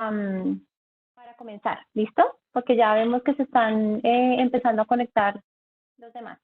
am, para comenzar, ¿listo? Porque ya vemos que se están empezando a conectar los demás.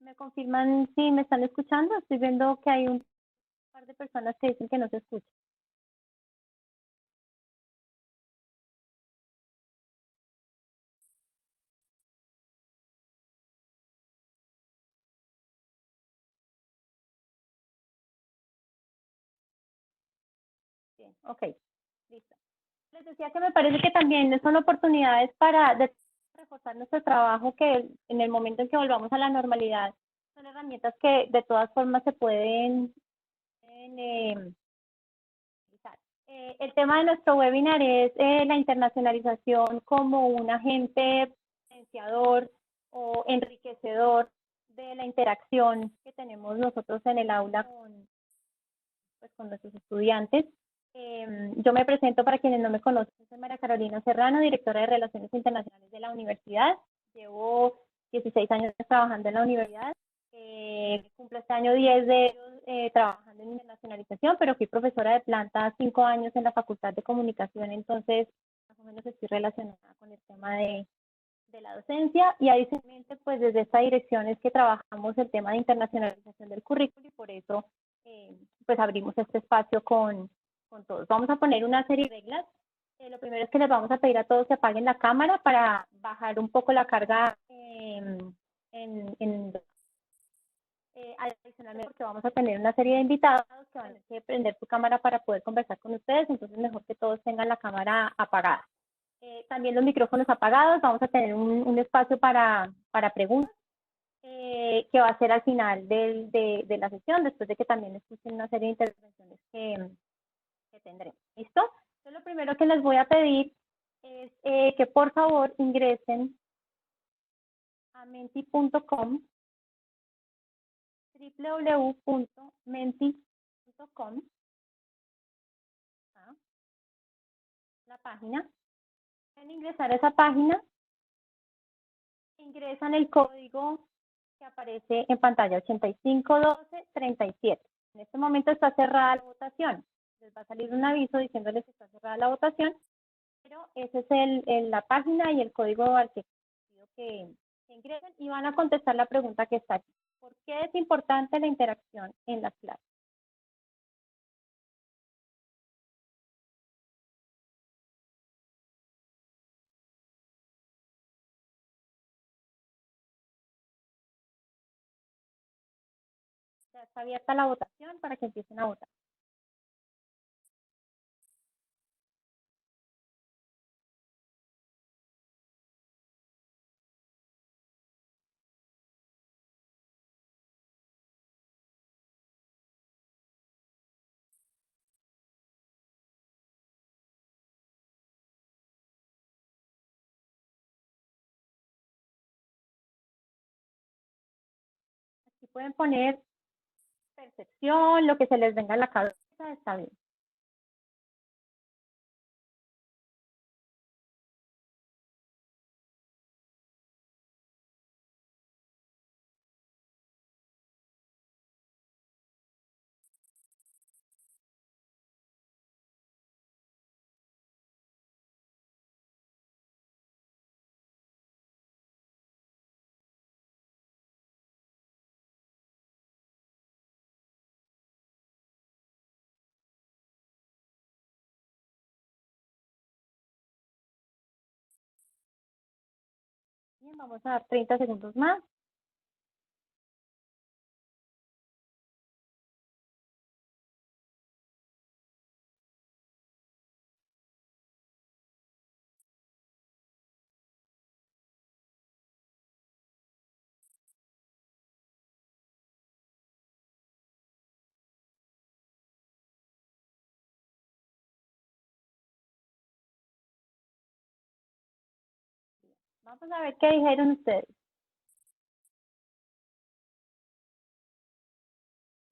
¿Me confirman si me están escuchando? Estoy viendo que hay un par de personas que dicen que no se escucha. Bien, ok, listo. Les decía que me parece que también son oportunidades para reforzar nuestro trabajo, que en el momento en que volvamos a la normalidad son herramientas que de todas formas se pueden utilizar. El tema de nuestro webinar es la internacionalización como un agente potenciador o enriquecedor de la interacción que tenemos nosotros en el aula con nuestros estudiantes. Yo me presento para quienes no me conocen, soy María Carolina Serrano, directora de Relaciones Internacionales de la universidad. Llevo 16 años trabajando en la universidad. Cumplo este año 10 de ellos trabajando en internacionalización, pero fui profesora de planta 5 años en la Facultad de Comunicación, entonces más o menos estoy relacionada con el tema de la docencia, y adicionalmente pues desde esta dirección es que trabajamos el tema de internacionalización del currículo, y por eso pues abrimos este espacio con todos. Vamos a poner una serie de reglas. Lo primero es que les vamos a pedir a todos que apaguen la cámara para bajar un poco la carga en adicionalmente, porque vamos a tener una serie de invitados que van a tener que prender su cámara para poder conversar con ustedes, entonces mejor que todos tengan la cámara apagada. También los micrófonos apagados. Vamos a tener un espacio para preguntas que va a ser al final de la sesión, después de que también escuchen una serie de intervenciones que tendremos. ¿Listo? Entonces, lo primero que les voy a pedir es que por favor ingresen a menti.com, www.menti.com, la página. Pueden ingresar a esa página, ingresan el código que aparece en pantalla 851237. En este momento está cerrada la votación. Les va a salir un aviso diciéndoles que está cerrada la votación, pero esa es la página y el código al que pido que ingresen, y van a contestar la pregunta que está aquí. ¿Por qué es importante la interacción en las clases? Ya está abierta la votación para que empiecen a votar. Aquí pueden poner percepción, lo que se les venga a la cabeza, está bien. Bien, vamos a dar 30 segundos más. Vamos a ver qué dijeron ustedes.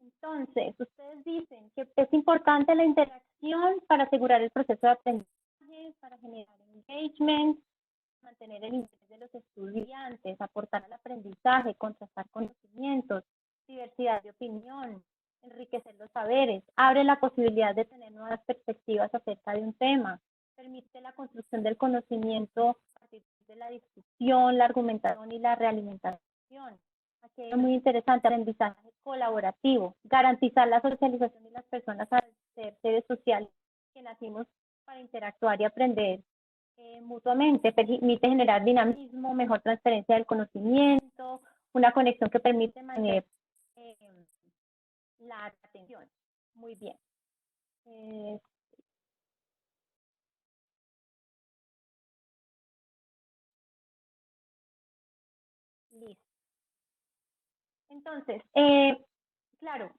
Entonces, ustedes dicen que es importante la interacción para asegurar el proceso de aprendizaje, para generar engagement, mantener el interés de los estudiantes, aportar al aprendizaje, contrastar conocimientos, diversidad de opinión, enriquecer los saberes, abre la posibilidad de tener nuevas perspectivas acerca de un tema, permite la construcción del conocimiento a partir de la discusión, la argumentación y la realimentación, Aquí es muy interesante, aprendizaje colaborativo, garantizar la socialización de las personas al ser seres sociales que nacimos para interactuar y aprender mutuamente, permite generar dinamismo, mejor transferencia del conocimiento, una conexión que permite mantener eh, la atención. Muy bien. Eh, Listo. Entonces, claro,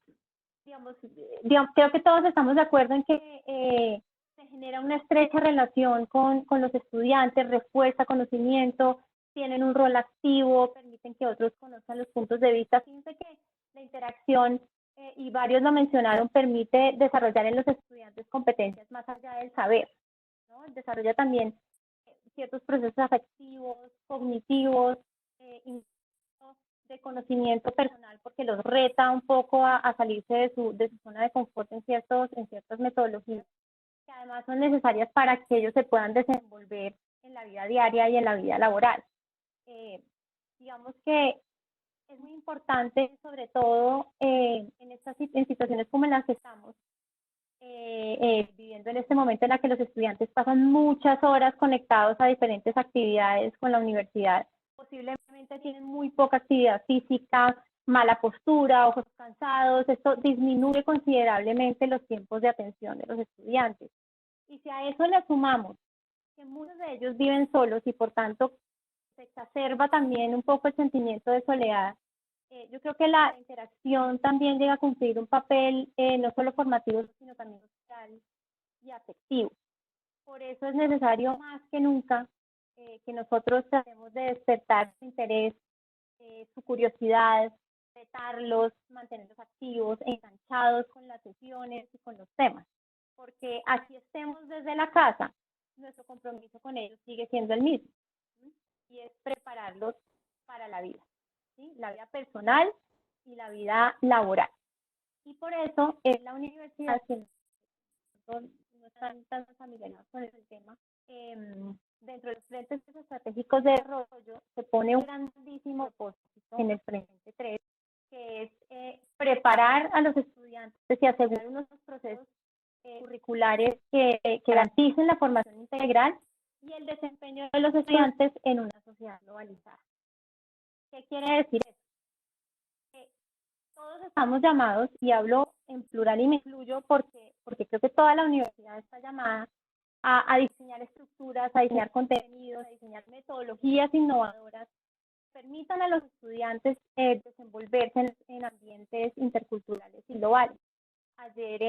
digamos, creo que todos estamos de acuerdo en que se genera una estrecha relación con los estudiantes, refuerza conocimiento, tienen un rol activo, permiten que otros conozcan los puntos de vista. Fíjense que la interacción, y varios lo mencionaron, permite desarrollar en los estudiantes competencias más allá del saber, ¿no? Desarrolla también ciertos procesos afectivos, cognitivos, de conocimiento personal, porque los reta un poco a salirse de su zona de confort en ciertas metodologías que además son necesarias para que ellos se puedan desenvolver en la vida diaria y en la vida laboral. Eh, digamos que es muy importante, sobre todo en situaciones como en las que estamos, viviendo en este momento en la que los estudiantes pasan muchas horas conectados a diferentes actividades con la universidad, posiblemente tienen muy poca actividad física, mala postura, ojos cansados, esto disminuye considerablemente los tiempos de atención de los estudiantes. Y si a eso le sumamos que muchos de ellos viven solos y por tanto se exacerba también un poco el sentimiento de soledad, yo creo que la interacción también llega a cumplir un papel no solo formativo, sino también social y afectivo. Por eso es necesario más que nunca que nosotros tratemos de despertar su interés, su curiosidad, retarlos, mantenerlos activos, enganchados con las sesiones y con los temas. Porque así estemos desde la casa, nuestro compromiso con ellos sigue siendo el mismo, ¿sí? Y es prepararlos para la vida, ¿sí? La vida personal y la vida laboral. Y por eso es la universidad, que no están tan familiarizados con el tema, dentro de los frentes estratégicos de desarrollo se pone un grandísimo propósito en el frente 3, que es preparar a los estudiantes y asegurar unos procesos curriculares que garanticen la formación integral y el desempeño de los estudiantes en una sociedad globalizada. ¿Qué quiere decir eso? Que todos estamos llamados, y hablo en plural y me incluyo porque creo que toda la universidad está llamada a diseñar estructuras, a diseñar contenidos, a diseñar metodologías innovadoras que permitan a los estudiantes desenvolverse en ambientes interculturales y globales. Ayer,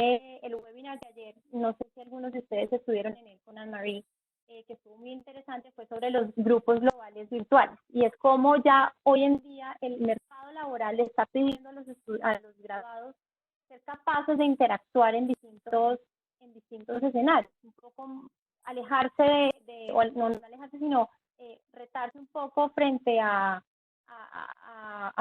el webinar de ayer, no sé si algunos de ustedes estuvieron en él con Anne-Marie, que estuvo muy interesante, fue sobre los grupos globales virtuales. Y es como ya hoy en día el mercado laboral le está pidiendo a los graduados ser capaces de interactuar en distintos escenarios, un poco alejarse o no alejarse, sino retarse un poco frente a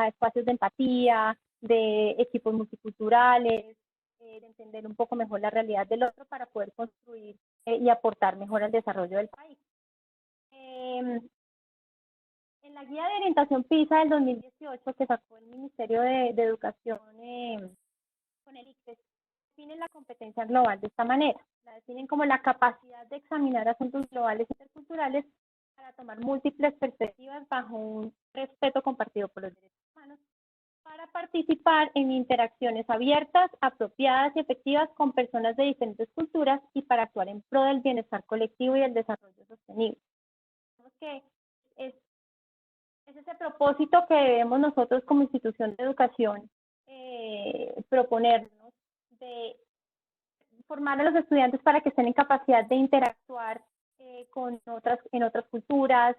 espacios de empatía, de equipos multiculturales, de entender un poco mejor la realidad del otro para poder construir y aportar mejor al desarrollo del país. En la guía de orientación PISA del 2018 que sacó el Ministerio de Educación con el ICFES, definen la competencia global de esta manera. La definen como la capacidad de examinar asuntos globales e interculturales para tomar múltiples perspectivas bajo un respeto compartido por los derechos humanos, para participar en interacciones abiertas, apropiadas y efectivas con personas de diferentes culturas y para actuar en pro del bienestar colectivo y el desarrollo sostenible. Digamos que es ese propósito que debemos nosotros como institución de educación proponernos, de formar a los estudiantes para que estén en capacidad de interactuar en otras culturas,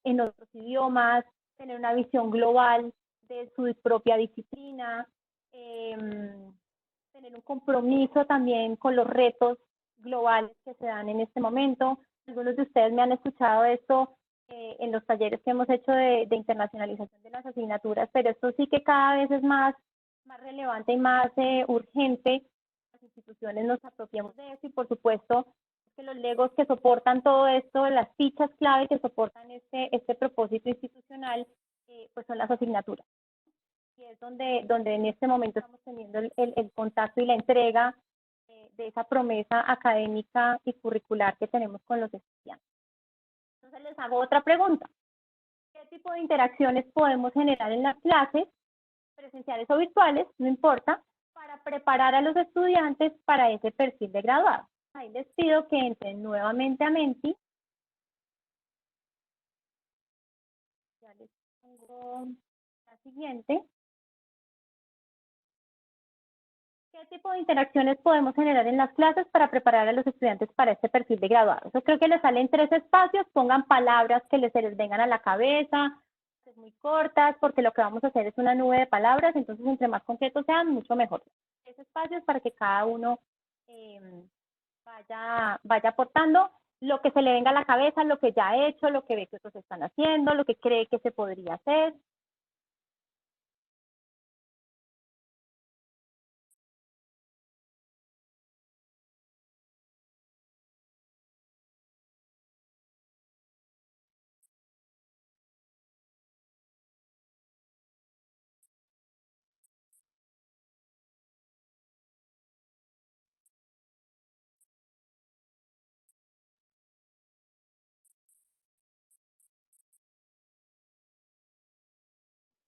en otros idiomas, tener una visión global de su propia disciplina, tener un compromiso también con los retos globales que se dan en este momento. Algunos de ustedes me han escuchado esto en los talleres que hemos hecho de internacionalización de las asignaturas, pero esto sí que cada vez es más relevante y más urgente. Las instituciones nos apropiamos de eso y por supuesto que los legos que soportan todo esto, las fichas clave que soportan este propósito institucional, pues son las asignaturas. y es donde en este momento estamos teniendo el contacto y la entrega de esa promesa académica y curricular que tenemos con los estudiantes. Entonces les hago otra pregunta. ¿Qué tipo de interacciones podemos generar en las clases, presenciales o virtuales, no importa, para preparar a los estudiantes para ese perfil de graduado? Ahí les pido que entren nuevamente a Menti. Ya les pongo la siguiente. ¿Qué tipo de interacciones podemos generar en las clases para preparar a los estudiantes para este perfil de graduado? Yo creo que les salen 3 espacios, pongan palabras que se les vengan a la cabeza, muy cortas, porque lo que vamos a hacer es una nube de palabras, entonces entre más concretos sean, mucho mejor. 3 espacios para que cada uno vaya aportando lo que se le venga a la cabeza, lo que ya ha hecho, lo que ve que otros están haciendo, lo que cree que se podría hacer.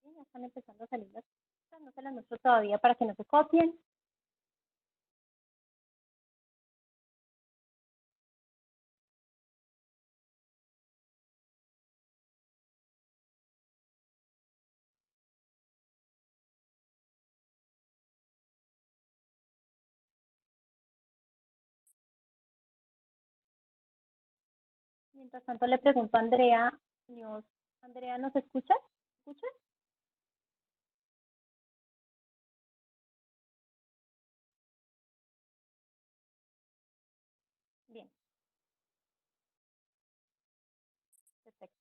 Sí, ya están empezando a salir las cosas, no se las muestro todavía para que no se copien. Mientras tanto le pregunto a Andrea, Andrea, ¿nos escuchas? ¿Escuchas? Bien, perfecto.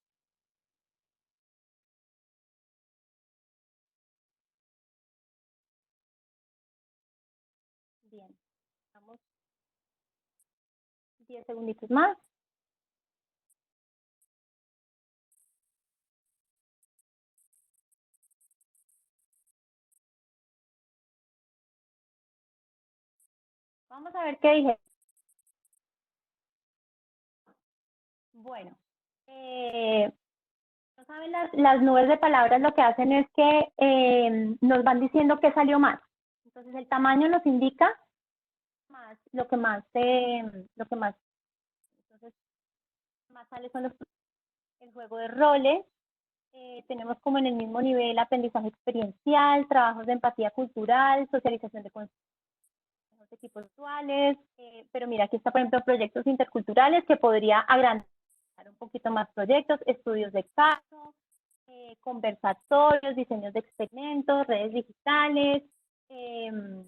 Bien, vamos 10 segunditos más. Vamos a ver qué dije. Bueno, no saben, las nubes de palabras lo que hacen es que nos van diciendo qué salió más. Entonces el tamaño nos indica lo que más, entonces más sale son el juego de roles. Tenemos como en el mismo nivel aprendizaje experiencial, trabajos de empatía cultural, socialización de equipos virtuales, pero mira, aquí está, por ejemplo, proyectos interculturales que podría agrandar un poquito más proyectos, estudios de caso, conversatorios, diseños de experimentos, redes digitales. Bien,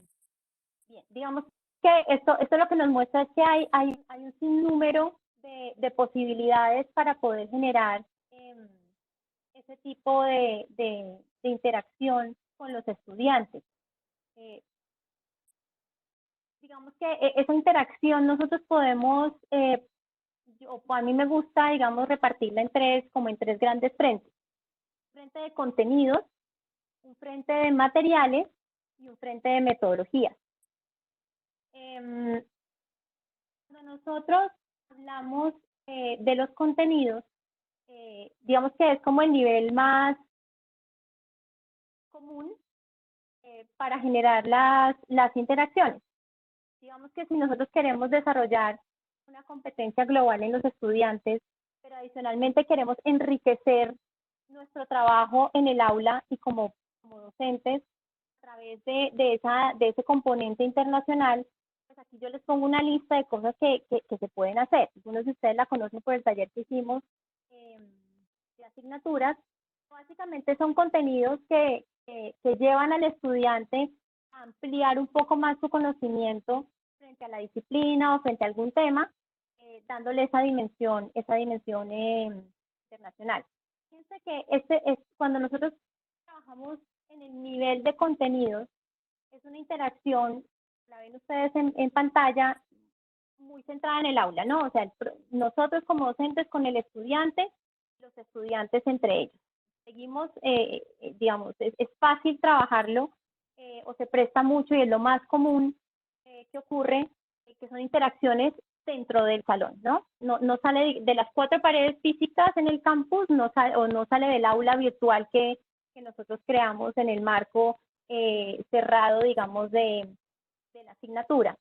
digamos que esto lo que nos muestra es que hay un sinnúmero de posibilidades para poder generar ese tipo de interacción con los estudiantes. Digamos que esa interacción nosotros podemos, a mí me gusta, digamos, repartirla como en tres grandes frentes. Un frente de contenidos, un frente de materiales y un frente de metodologías. Cuando nosotros hablamos de los contenidos, digamos que es como el nivel más común para generar las interacciones. Digamos que si nosotros queremos desarrollar una competencia global en los estudiantes, pero adicionalmente queremos enriquecer nuestro trabajo en el aula y como docentes a través de ese componente internacional, pues aquí yo les pongo una lista de cosas que se pueden hacer. Algunos de ustedes la conocen por el taller que hicimos de asignaturas. Básicamente son contenidos que llevan al estudiante a ampliar un poco más su conocimiento frente a la disciplina o frente a algún tema, dándole esa dimensión internacional. Fíjense que cuando nosotros trabajamos en el nivel de contenidos, es una interacción, la ven ustedes en pantalla, muy centrada en el aula, ¿no? O sea, nosotros como docentes con el estudiante, los estudiantes entre ellos. seguimos, digamos, es fácil trabajarlo o se presta mucho y es lo más común que ocurre, que son interacciones dentro del salón, ¿no? No sale de las cuatro paredes físicas en el campus, no sale, o no sale del aula virtual que nosotros creamos en el marco cerrado, digamos, de la asignatura.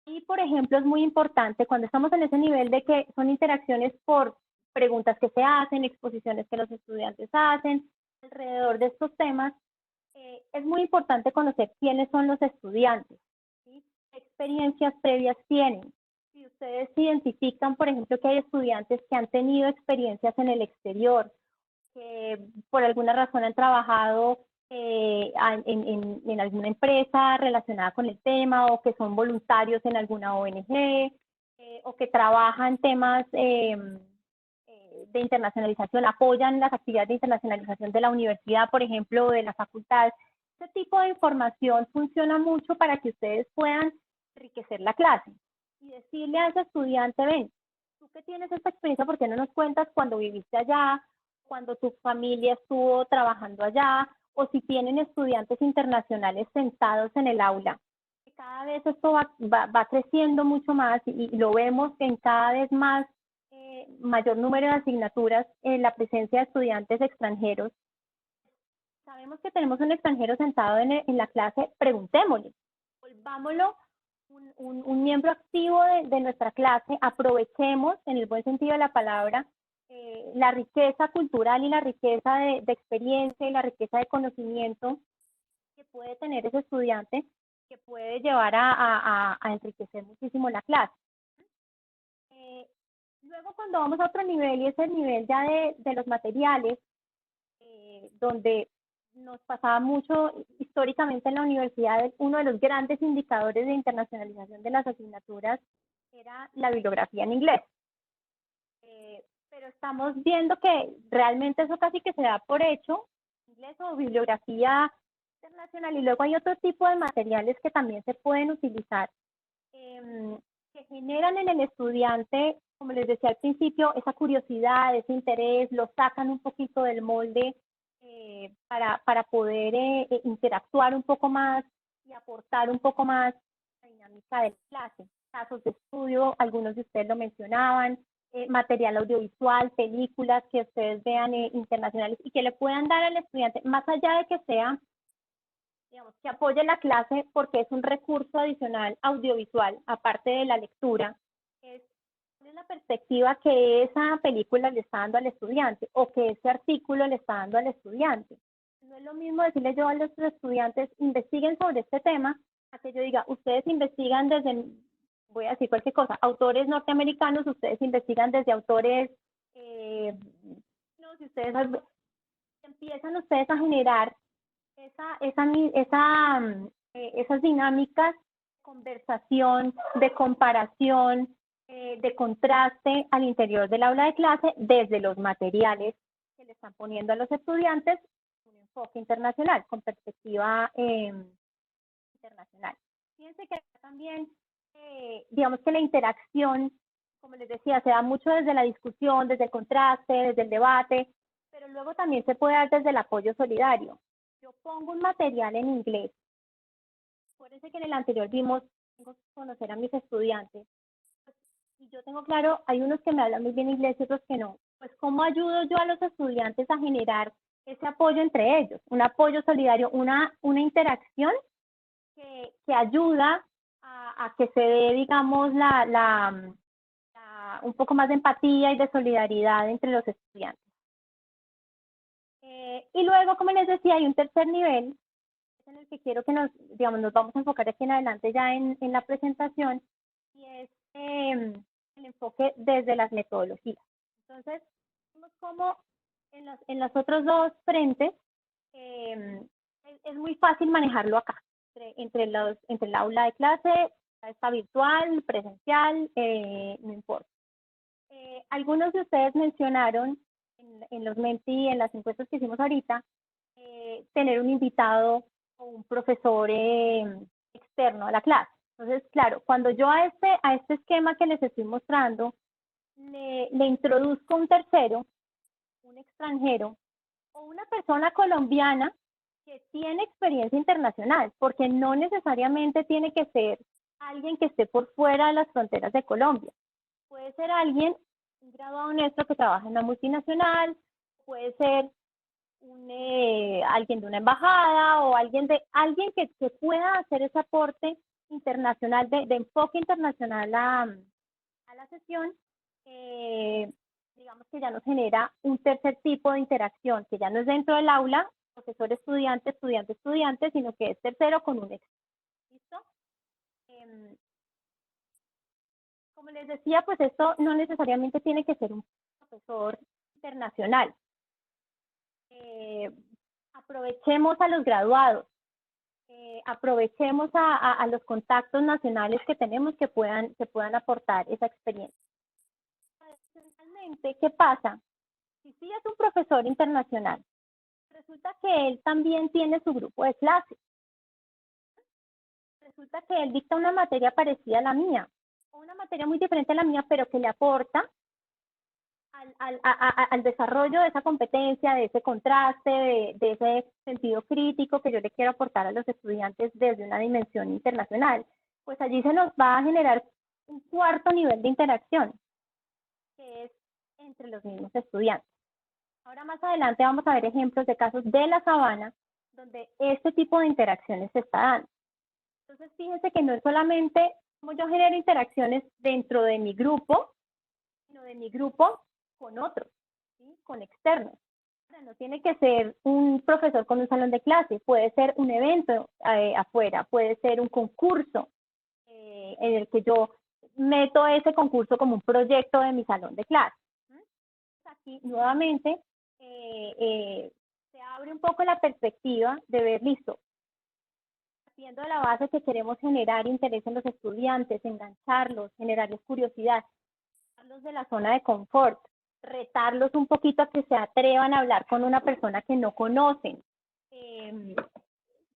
Y, por ejemplo, es muy importante cuando estamos en ese nivel de que son interacciones por preguntas que se hacen, exposiciones que los estudiantes hacen alrededor de estos temas, es muy importante conocer quiénes son los estudiantes, ¿sí? ¿Qué experiencias previas tienen? Si ustedes identifican, por ejemplo, que hay estudiantes que han tenido experiencias en el exterior, que por alguna razón han trabajado en alguna empresa relacionada con el tema o que son voluntarios en alguna ONG o que trabajan temas de internacionalización, apoyan las actividades de internacionalización de la universidad, por ejemplo, o de la facultad. Este tipo de información funciona mucho para que ustedes puedan enriquecer la clase y decirle a ese estudiante, ven, tú que tienes esta experiencia, ¿por qué no nos cuentas cuando viviste allá, cuando tu familia estuvo trabajando allá, o si tienen estudiantes internacionales sentados en el aula? Cada vez esto va creciendo mucho más y lo vemos que en cada vez más mayor número de asignaturas, la presencia de estudiantes extranjeros. Sabemos que tenemos un extranjero sentado en la clase, preguntémosle, volvámoslo un miembro activo de nuestra clase, aprovechemos en el buen sentido de la palabra la riqueza cultural y la riqueza de experiencia y la riqueza de conocimiento que puede tener ese estudiante, que puede llevar a enriquecer muchísimo la clase. Luego cuando vamos a otro nivel, y es el nivel ya de los materiales, donde nos pasaba mucho históricamente en la universidad, uno de los grandes indicadores de internacionalización de las asignaturas era la bibliografía en inglés. Pero estamos viendo que realmente eso casi que se da por hecho, inglés o bibliografía internacional, y luego hay otro tipo de materiales que también se pueden utilizar, que generan en el estudiante, como les decía al principio, esa curiosidad, ese interés, lo sacan un poquito del molde para poder interactuar un poco más y aportar un poco más la dinámica de la clase. Casos de estudio, algunos de ustedes lo mencionaban, material audiovisual, películas que ustedes vean internacionales y que le puedan dar al estudiante, más allá de que sea, digamos, que apoye la clase porque es un recurso adicional audiovisual, aparte de la lectura, es la perspectiva que esa película le está dando al estudiante o que ese artículo le está dando al estudiante. No es lo mismo decirle yo a los estudiantes, investiguen sobre este tema, a que yo diga, ustedes investigan desde, voy a decir cualquier cosa, autores norteamericanos, ustedes investigan desde autores, no, si ustedes empiezan ustedes a generar esas dinámicas de conversación, de comparación, de contraste al interior del aula de clase desde los materiales que le están poniendo a los estudiantes, un enfoque internacional, con perspectiva internacional. Fíjense que acá también, digamos que la interacción, como les decía, se da mucho desde la discusión, desde el contraste, desde el debate, pero luego también se puede dar desde el apoyo solidario. Yo pongo un material en inglés, por eso que en el anterior vimos, tengo que conocer a mis estudiantes, y yo tengo claro, hay unos que me hablan muy bien inglés y otros que no. Pues, ¿cómo ayudo yo a los estudiantes a generar ese apoyo entre ellos? Un apoyo solidario, una interacción que ayuda a que se dé, digamos, un poco más de empatía y de solidaridad entre los estudiantes. Y luego, como les decía, hay un tercer nivel, en el que quiero que nos vamos a enfocar aquí en adelante ya en la presentación, y es el enfoque desde las metodologías. Entonces, vemos cómo en los otros dos frentes es muy fácil manejarlo acá, entre el aula de clase, está virtual, presencial, no importa. Algunos de ustedes mencionaron en los Menti, en las encuestas que hicimos ahorita, tener un invitado o un profesor externo a la clase. Entonces, claro, cuando yo a este esquema que les estoy mostrando, le introduzco un tercero, un extranjero, o una persona colombiana que tiene experiencia internacional, porque no necesariamente tiene que ser alguien que esté por fuera de las fronteras de Colombia. Puede ser alguien, un graduado nuestro que trabaja en una multinacional, puede ser alguien de una embajada o alguien que pueda hacer ese aporte internacional, de enfoque internacional a la sesión, digamos que ya nos genera un tercer tipo de interacción, que ya no es dentro del aula, profesor-estudiante, estudiante-estudiante, sino que es tercero con un experto. ¿Listo? Como les decía, pues esto no necesariamente tiene que ser un profesor internacional. Aprovechemos a los graduados, aprovechemos a los contactos nacionales que tenemos que puedan aportar esa experiencia. Adicionalmente, ¿qué pasa? Si sí es un profesor internacional, resulta que él también tiene su grupo de clase. Resulta que él dicta una materia parecida a la mía, o una materia muy diferente a la mía, pero que le aporta al desarrollo de esa competencia, de ese contraste, de ese sentido crítico que yo le quiero aportar a los estudiantes desde una dimensión internacional. Pues allí se nos va a generar un cuarto nivel de interacción, que es entre los mismos estudiantes. Ahora más adelante vamos a ver ejemplos de casos de la Sabana donde este tipo de interacciones se está dando. Entonces fíjense que no es solamente como yo genero interacciones dentro de mi grupo, sino de mi grupo con otros, ¿sí? Con externos. No tiene que ser un profesor con un salón de clase, puede ser un evento afuera, puede ser un concurso en el que yo meto ese concurso como un proyecto de mi salón de clase. Aquí nuevamente se abre un poco la perspectiva de ver, listo, partiendo de la base que queremos generar interés en los estudiantes, engancharlos, generarles curiosidad, sacarlos de la zona de confort, retarlos un poquito a que se atrevan a hablar con una persona que no conocen,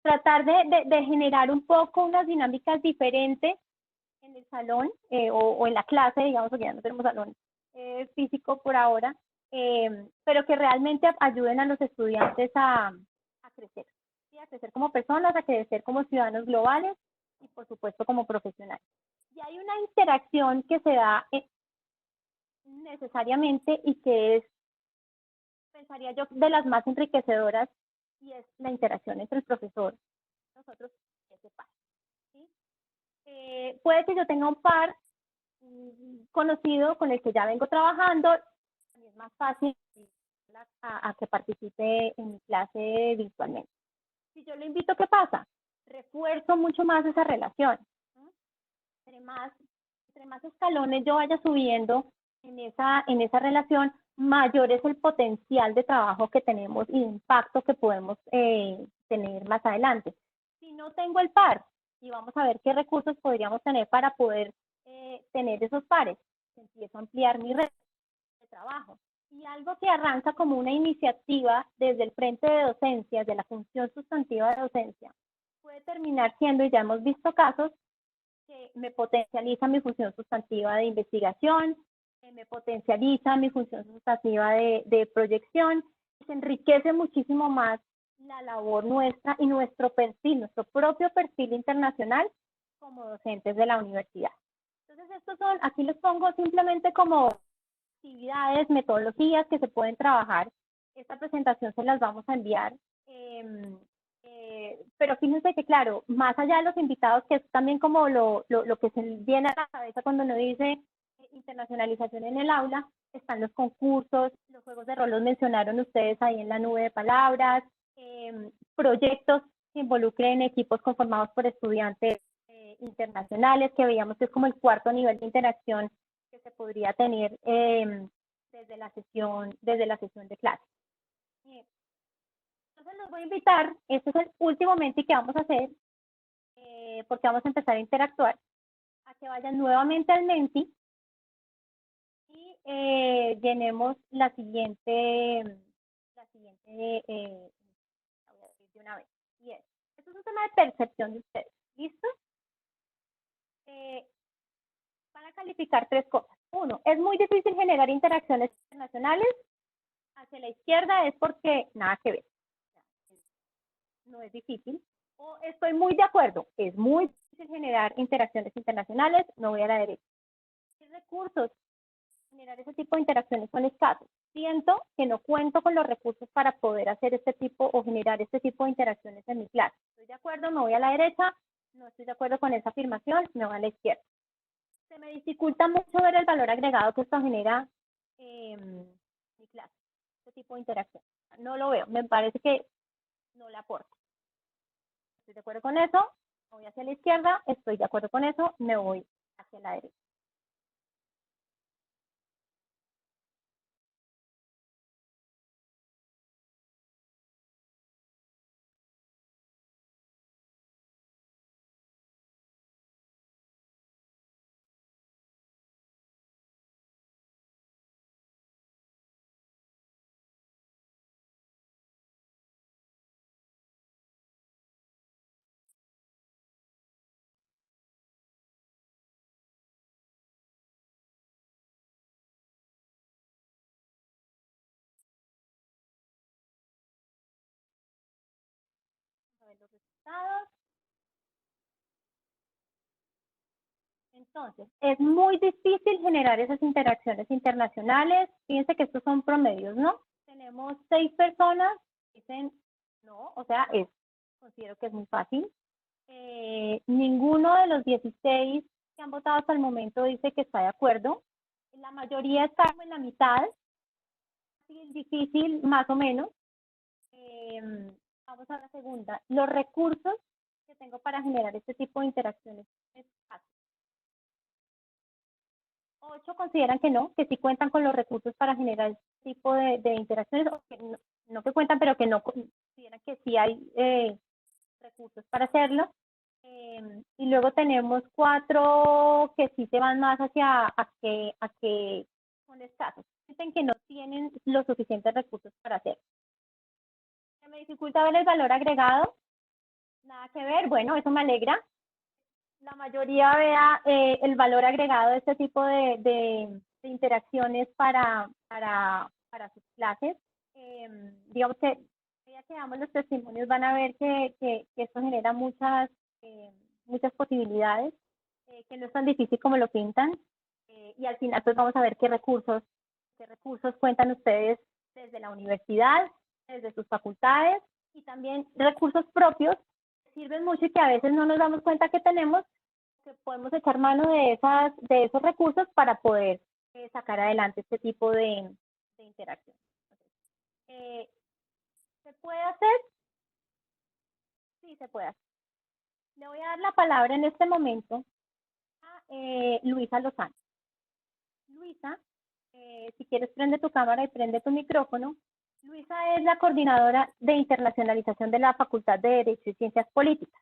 tratar de generar un poco unas dinámicas diferentes en el salón o en la clase, digamos, porque ya no tenemos salón físico por ahora, pero que realmente ayuden a los estudiantes a crecer, ¿sí? A crecer como personas, a crecer como ciudadanos globales y por supuesto como profesionales. Y hay una interacción que se da necesariamente y que es, pensaría yo, de las más enriquecedoras, y es la interacción entre el profesor y nosotros y ese par, ¿sí? Puede que yo tenga un par conocido con el que ya vengo trabajando, y es más fácil a que participe en mi clase virtualmente. Si yo lo invito, ¿qué pasa? Refuerzo mucho más esa relación. Entre más escalones yo vaya subiendo en esa relación, mayor es el potencial de trabajo que tenemos y de impacto que podemos tener más adelante. Si no tengo el par, y vamos a ver qué recursos podríamos tener para poder tener esos pares, empiezo a ampliar mi red de trabajo. Y algo que arranca como una iniciativa desde el frente de docencia, de la función sustantiva de docencia, puede terminar siendo, y ya hemos visto casos, que me potencializa mi función sustantiva de investigación, que me potencializa mi función sustantiva de proyección, se enriquece muchísimo más la labor nuestra y nuestro perfil, nuestro propio perfil internacional como docentes de la universidad. Entonces, estos son, aquí los pongo simplemente como actividades, metodologías que se pueden trabajar. Esta presentación se las vamos a enviar. Pero fíjense que, claro, más allá de los invitados, que es también como lo que se viene a la cabeza cuando uno dice internacionalización en el aula, están los concursos, los juegos de rol los mencionaron ustedes ahí en la nube de palabras, proyectos que involucren equipos conformados por estudiantes internacionales, que veíamos que es como el cuarto nivel de interacción que se podría tener desde la sesión de clase. Entonces los voy a invitar, este es el último Menti que vamos a hacer, porque vamos a empezar a interactuar, a que vayan nuevamente al Menti y llenemos la siguiente voy a decir de una vez. Y esto es un tema de percepción de ustedes, ¿listo? Van a calificar tres cosas. Uno, es muy difícil generar interacciones internacionales. hacia la izquierda es porque nada que ver, no es difícil. O estoy muy de acuerdo, es muy difícil generar interacciones internacionales, me voy a la derecha. ¿Qué recursos generar ese tipo de interacciones son escasos? Siento que no cuento con los recursos para poder hacer este tipo o generar este tipo de interacciones en mi clase. Estoy de acuerdo, me voy a la derecha, no estoy de acuerdo con esa afirmación, me voy a la izquierda. Se me dificulta mucho ver el valor agregado que esto genera en mi clase, este tipo de interacción. No lo veo, me parece que no le aporta. Estoy de acuerdo con eso, me voy hacia la izquierda, estoy de acuerdo con eso, me voy hacia la derecha. A ver los resultados. Entonces, es muy difícil generar esas interacciones internacionales. Fíjense que estos son promedios, ¿no? Tenemos 6 personas que dicen no, o sea, considero que es muy fácil. Ninguno de los 16 que han votado hasta el momento dice que está de acuerdo. La mayoría está como en la mitad, así es difícil, más o menos. Eh, Vamos a la segunda. Los recursos que tengo para generar este tipo de interacciones es fácil. 8 consideran que no, que sí cuentan con los recursos para generar este tipo de interacciones, o que no, no que cuentan, pero que no consideran que sí hay recursos para hacerlo. Y luego tenemos 4 que sí se van más hacia a que son escasos, sienten que no tienen los suficientes recursos para hacerlo. Se me dificulta ver el valor agregado, nada que ver, bueno, eso me alegra. La mayoría vea el valor agregado de este tipo de interacciones para sus clases. Digamos que ya que damos los testimonios van a ver que esto genera muchas posibilidades, que no es tan difícil como lo pintan. Y al final pues vamos a ver qué recursos cuentan ustedes desde la universidad, desde sus facultades y también recursos propios que sirven mucho y que a veces no nos damos cuenta que tenemos, que podemos echar mano de esos recursos para poder sacar adelante este tipo de interacción. Eh, ¿Se puede hacer? Sí, se puede hacer. Le voy a dar la palabra en este momento a Luisa Lozano. Luisa, si quieres prende tu cámara y prende tu micrófono. Luisa es la coordinadora de internacionalización de la Facultad de Derecho y Ciencias Políticas.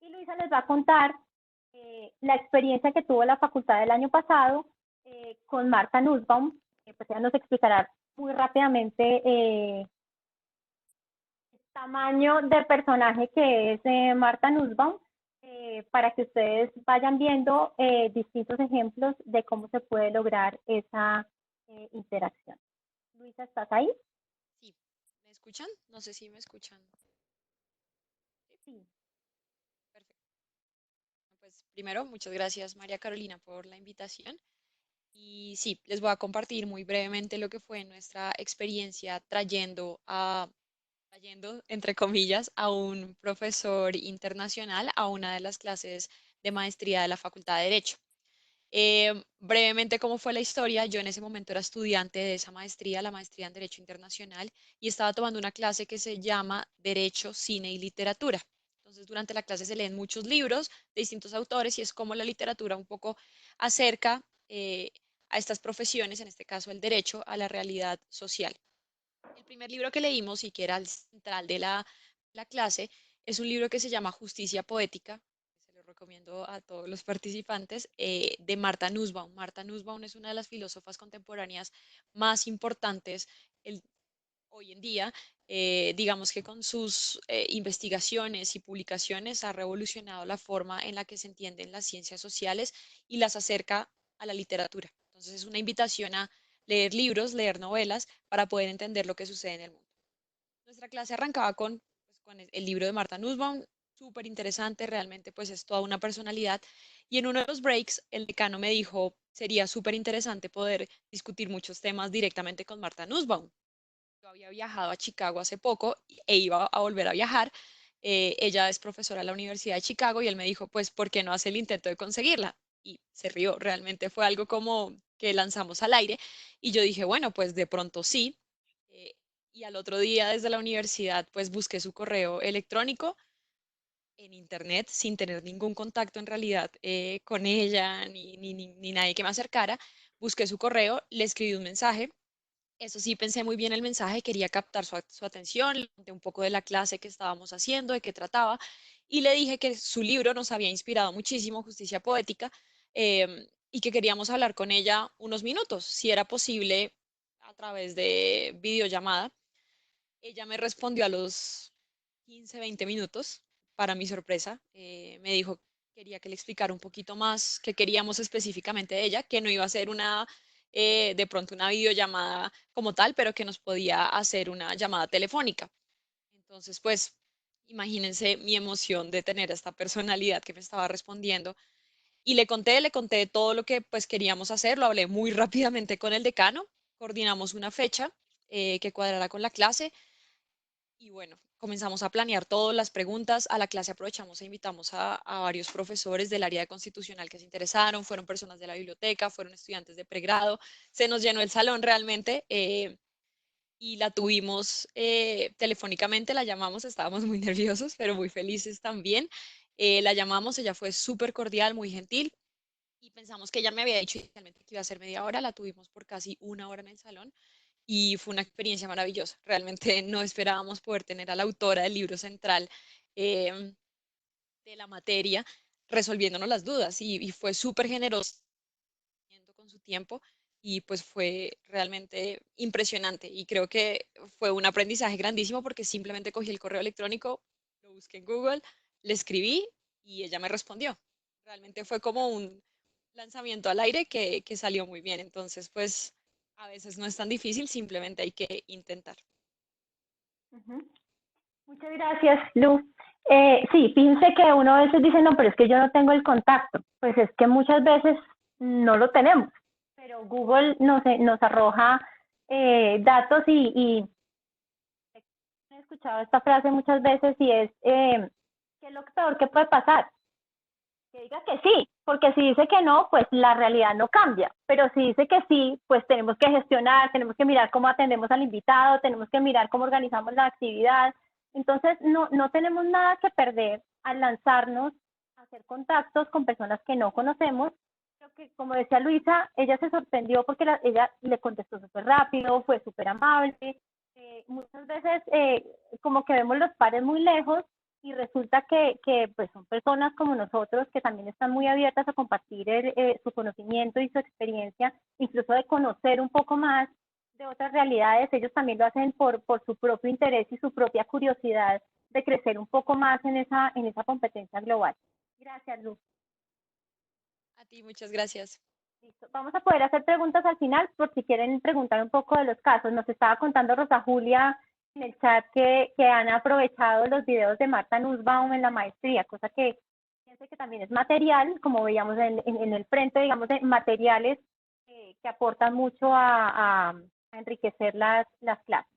Y Luisa les va a contar la experiencia que tuvo la facultad el año pasado con Marta Nussbaum. Pues ella nos explicará muy rápidamente el tamaño de personaje que es Marta Nussbaum, para que ustedes vayan viendo distintos ejemplos de cómo se puede lograr esa interacción. Luisa, ¿estás ahí? Sí, ¿me escuchan? No sé si me escuchan. Sí. Perfecto. Pues primero, muchas gracias María Carolina por la invitación. Y sí, les voy a compartir muy brevemente lo que fue nuestra experiencia trayendo, entre comillas, a un profesor internacional a una de las clases de maestría de la Facultad de Derecho. Brevemente, ¿cómo fue la historia? Yo en ese momento era estudiante de esa maestría, la maestría en Derecho Internacional, y estaba tomando una clase que se llama Derecho, Cine y Literatura. Entonces, durante la clase se leen muchos libros de distintos autores y es como la literatura un poco acerca a estas profesiones, en este caso el derecho, a la realidad social. El primer libro que leímos y que era el central de la clase es un libro que se llama Justicia Poética, que se lo recomiendo a todos los participantes, de Marta Nussbaum. Marta Nussbaum es una de las filósofas contemporáneas más importantes hoy en día. Digamos que con sus investigaciones y publicaciones ha revolucionado la forma en la que se entienden las ciencias sociales y las acerca a la literatura. Entonces es una invitación a leer libros, leer novelas, para poder entender lo que sucede en el mundo. Nuestra clase arrancaba con el libro de Martha Nussbaum, súper interesante, realmente pues es toda una personalidad. Y en uno de los breaks, el decano me dijo, sería súper interesante poder discutir muchos temas directamente con Martha Nussbaum. Yo había viajado a Chicago hace poco e iba a volver a viajar. Ella es profesora de la Universidad de Chicago y él me dijo, pues, ¿por qué no hace el intento de conseguirla? Y se rió, realmente fue algo como que lanzamos al aire y yo dije, bueno, pues de pronto sí. Eh, y al otro día desde la universidad, pues busqué su correo electrónico en internet sin tener ningún contacto en realidad con ella ni nadie que me acercara. Busqué su correo, le escribí un mensaje. Eso sí, pensé muy bien el mensaje, quería captar su atención, le conté un poco de la clase que estábamos haciendo, de qué trataba, y le dije que su libro nos había inspirado muchísimo, Justicia Poética, y que queríamos hablar con ella unos minutos, si era posible a través de videollamada. Ella me respondió a los 15, 20 minutos, para mi sorpresa. Me dijo que quería que le explicara un poquito más qué queríamos específicamente de ella, que no iba a ser de pronto una videollamada como tal, pero que nos podía hacer una llamada telefónica. Entonces, pues, imagínense mi emoción de tener a esta personalidad que me estaba respondiendo. Y le conté todo lo que pues queríamos hacer, lo hablé muy rápidamente con el decano, coordinamos una fecha que cuadrara con la clase y bueno, comenzamos a planear todas las preguntas. A la clase aprovechamos e invitamos a varios profesores del área de constitucional que se interesaron, fueron personas de la biblioteca, fueron estudiantes de pregrado. Se nos llenó el salón realmente y la tuvimos telefónicamente, la llamamos, estábamos muy nerviosos, pero muy felices también. La llamamos, ella fue súper cordial, muy gentil y pensamos que ella me había dicho inicialmente que iba a ser media hora, la tuvimos por casi una hora en el salón y fue una experiencia maravillosa. Realmente no esperábamos poder tener a la autora del libro central eh, de la materia resolviéndonos las dudas y fue súper generoso con su tiempo y pues fue realmente impresionante y creo que fue un aprendizaje grandísimo porque simplemente cogí el correo electrónico, lo busqué en Google, le escribí y ella me respondió. Realmente fue como un lanzamiento al aire que salió muy bien. Entonces, pues a veces no es tan difícil, simplemente hay que intentar. Ujú. Muchas gracias, Lu. Sí, fíjense que uno a veces dice, no, pero es que yo no tengo el contacto. Pues es que muchas veces no lo tenemos, pero Google nos arroja datos y he escuchado esta frase muchas veces y es, ¿qué es lo peor que puede pasar? Que diga que sí, porque si dice que no, pues la realidad no cambia, pero si dice que sí, pues tenemos que gestionar, tenemos que mirar cómo atendemos al invitado, tenemos que mirar cómo organizamos la actividad, entonces no tenemos nada que perder al lanzarnos a hacer contactos con personas que no conocemos, pero que como decía Luisa, ella se sorprendió porque ella le contestó súper rápido, fue súper amable, muchas veces como que vemos los pares muy lejos y resulta que pues son personas como nosotros que también están muy abiertas a compartir su conocimiento y su experiencia, incluso de conocer un poco más de otras realidades. Ellos también lo hacen por su propio interés y su propia curiosidad de crecer un poco más en esa competencia global. Gracias, Luz. A ti, muchas gracias. Listo. Vamos a poder hacer preguntas al final por si quieren preguntar un poco de los casos. Nos estaba contando Rosa Julia en el chat que han aprovechado los videos de Marta Nussbaum en la maestría, cosa que pienso que también es material, como veíamos en el frente, digamos, de materiales que aportan mucho a enriquecer las clases.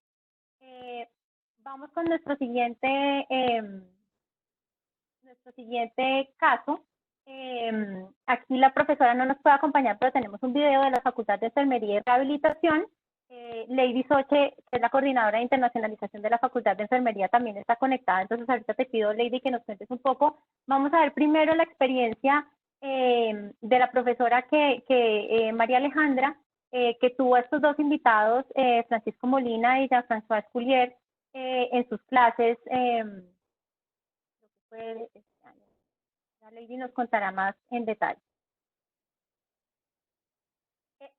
Eh, Vamos con nuestro siguiente caso. Aquí la profesora no nos puede acompañar, pero tenemos un video de la Facultad de Enfermería y Rehabilitación. Lady Soche, que es la coordinadora de internacionalización de la Facultad de Enfermería, también está conectada. Entonces, ahorita te pido, Lady, que nos cuentes un poco. Vamos a ver primero la experiencia de la profesora María Alejandra, que tuvo a estos dos invitados, Francisco Molina y Jean-François Coulier, en sus clases. Fue este año. La Lady nos contará más en detalle.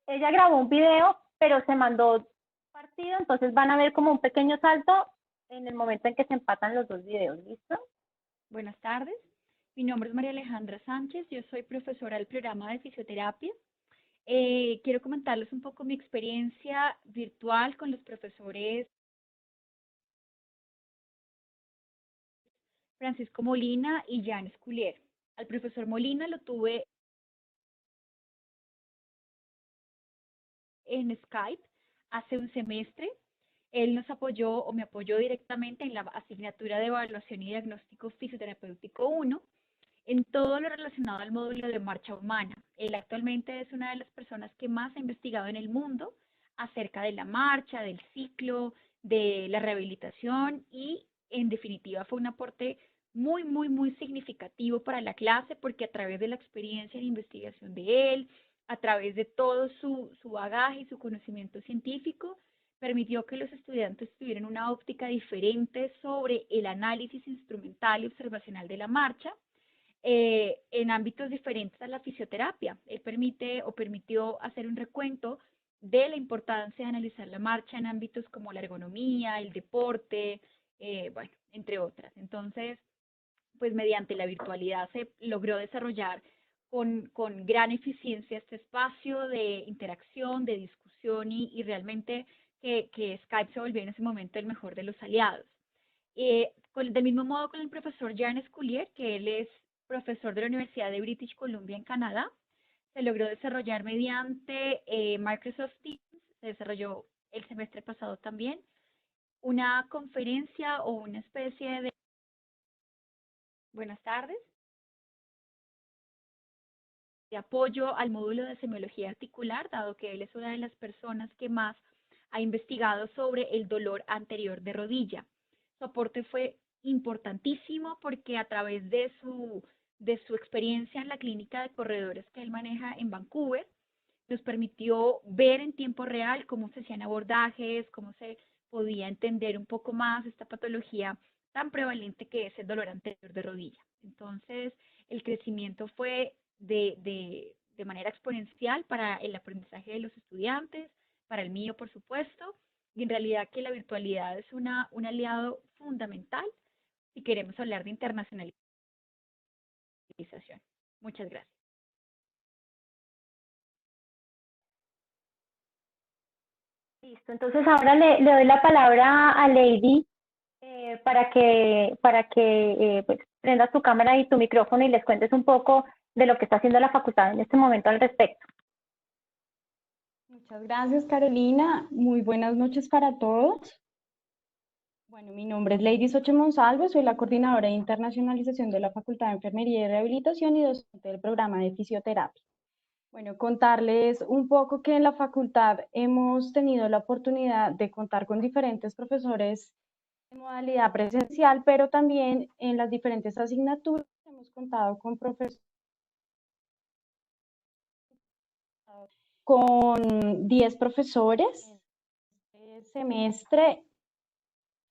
Ella grabó un video, pero se mandó partido, entonces van a ver como un pequeño salto en el momento en que se empatan los dos videos. ¿Listo? Buenas tardes, mi nombre es María Alejandra Sánchez, yo soy profesora del programa de fisioterapia. Quiero comentarles un poco mi experiencia virtual con los profesores Francisco Molina y Jan Sculier. Al profesor Molina lo tuve en Skype hace un semestre. Él nos apoyó o me apoyó directamente en la asignatura de evaluación y diagnóstico fisioterapéutico 1 en todo lo relacionado al módulo de marcha humana. Él actualmente es una de las personas que más ha investigado en el mundo acerca de la marcha, del ciclo, de la rehabilitación y en definitiva fue un aporte muy significativo para la clase porque a través de la experiencia en investigación de él, a través de todo su bagaje y su conocimiento científico, permitió que los estudiantes tuvieran una óptica diferente sobre el análisis instrumental y observacional de la marcha en ámbitos diferentes a la fisioterapia. Él permite o permitió hacer un recuento de la importancia de analizar la marcha en ámbitos como la ergonomía, el deporte, bueno, entre otras. Entonces, pues mediante la virtualidad se logró desarrollar con gran eficiencia este espacio de interacción, de discusión y realmente que Skype se volvió en ese momento el mejor de los aliados. Del mismo modo con el profesor Jan Sculier, que él es profesor de la Universidad de British Columbia en Canadá, se logró desarrollar mediante Microsoft Teams, se desarrolló el semestre pasado también, una conferencia o una especie de... Buenas tardes. De apoyo al módulo de semiología articular, dado que él es una de las personas que más ha investigado sobre el dolor anterior de rodilla. Su aporte fue importantísimo porque a través de su experiencia en la clínica de corredores que él maneja en Vancouver, nos permitió ver en tiempo real cómo se hacían abordajes, cómo se podía entender un poco más esta patología tan prevalente que es el dolor anterior de rodilla. Entonces, el crecimiento fue de manera exponencial para el aprendizaje de los estudiantes, para el mío, por supuesto, y en realidad que la virtualidad es un aliado fundamental si queremos hablar de internacionalización. Muchas gracias. Listo, entonces ahora le doy la palabra a Lady para que pues, prendas tu cámara y tu micrófono y les cuentes un poco de lo que está haciendo la facultad en este momento al respecto. Muchas gracias, Carolina. Muy buenas noches para todos. Bueno, mi nombre es Lady Soche Monsalve, soy la coordinadora de internacionalización de la Facultad de Enfermería y Rehabilitación y docente del programa de fisioterapia. Bueno, contarles un poco que en la facultad hemos tenido la oportunidad de contar con diferentes profesores de modalidad presencial, pero también en las diferentes asignaturas hemos contado con profesores con 10 profesores este semestre.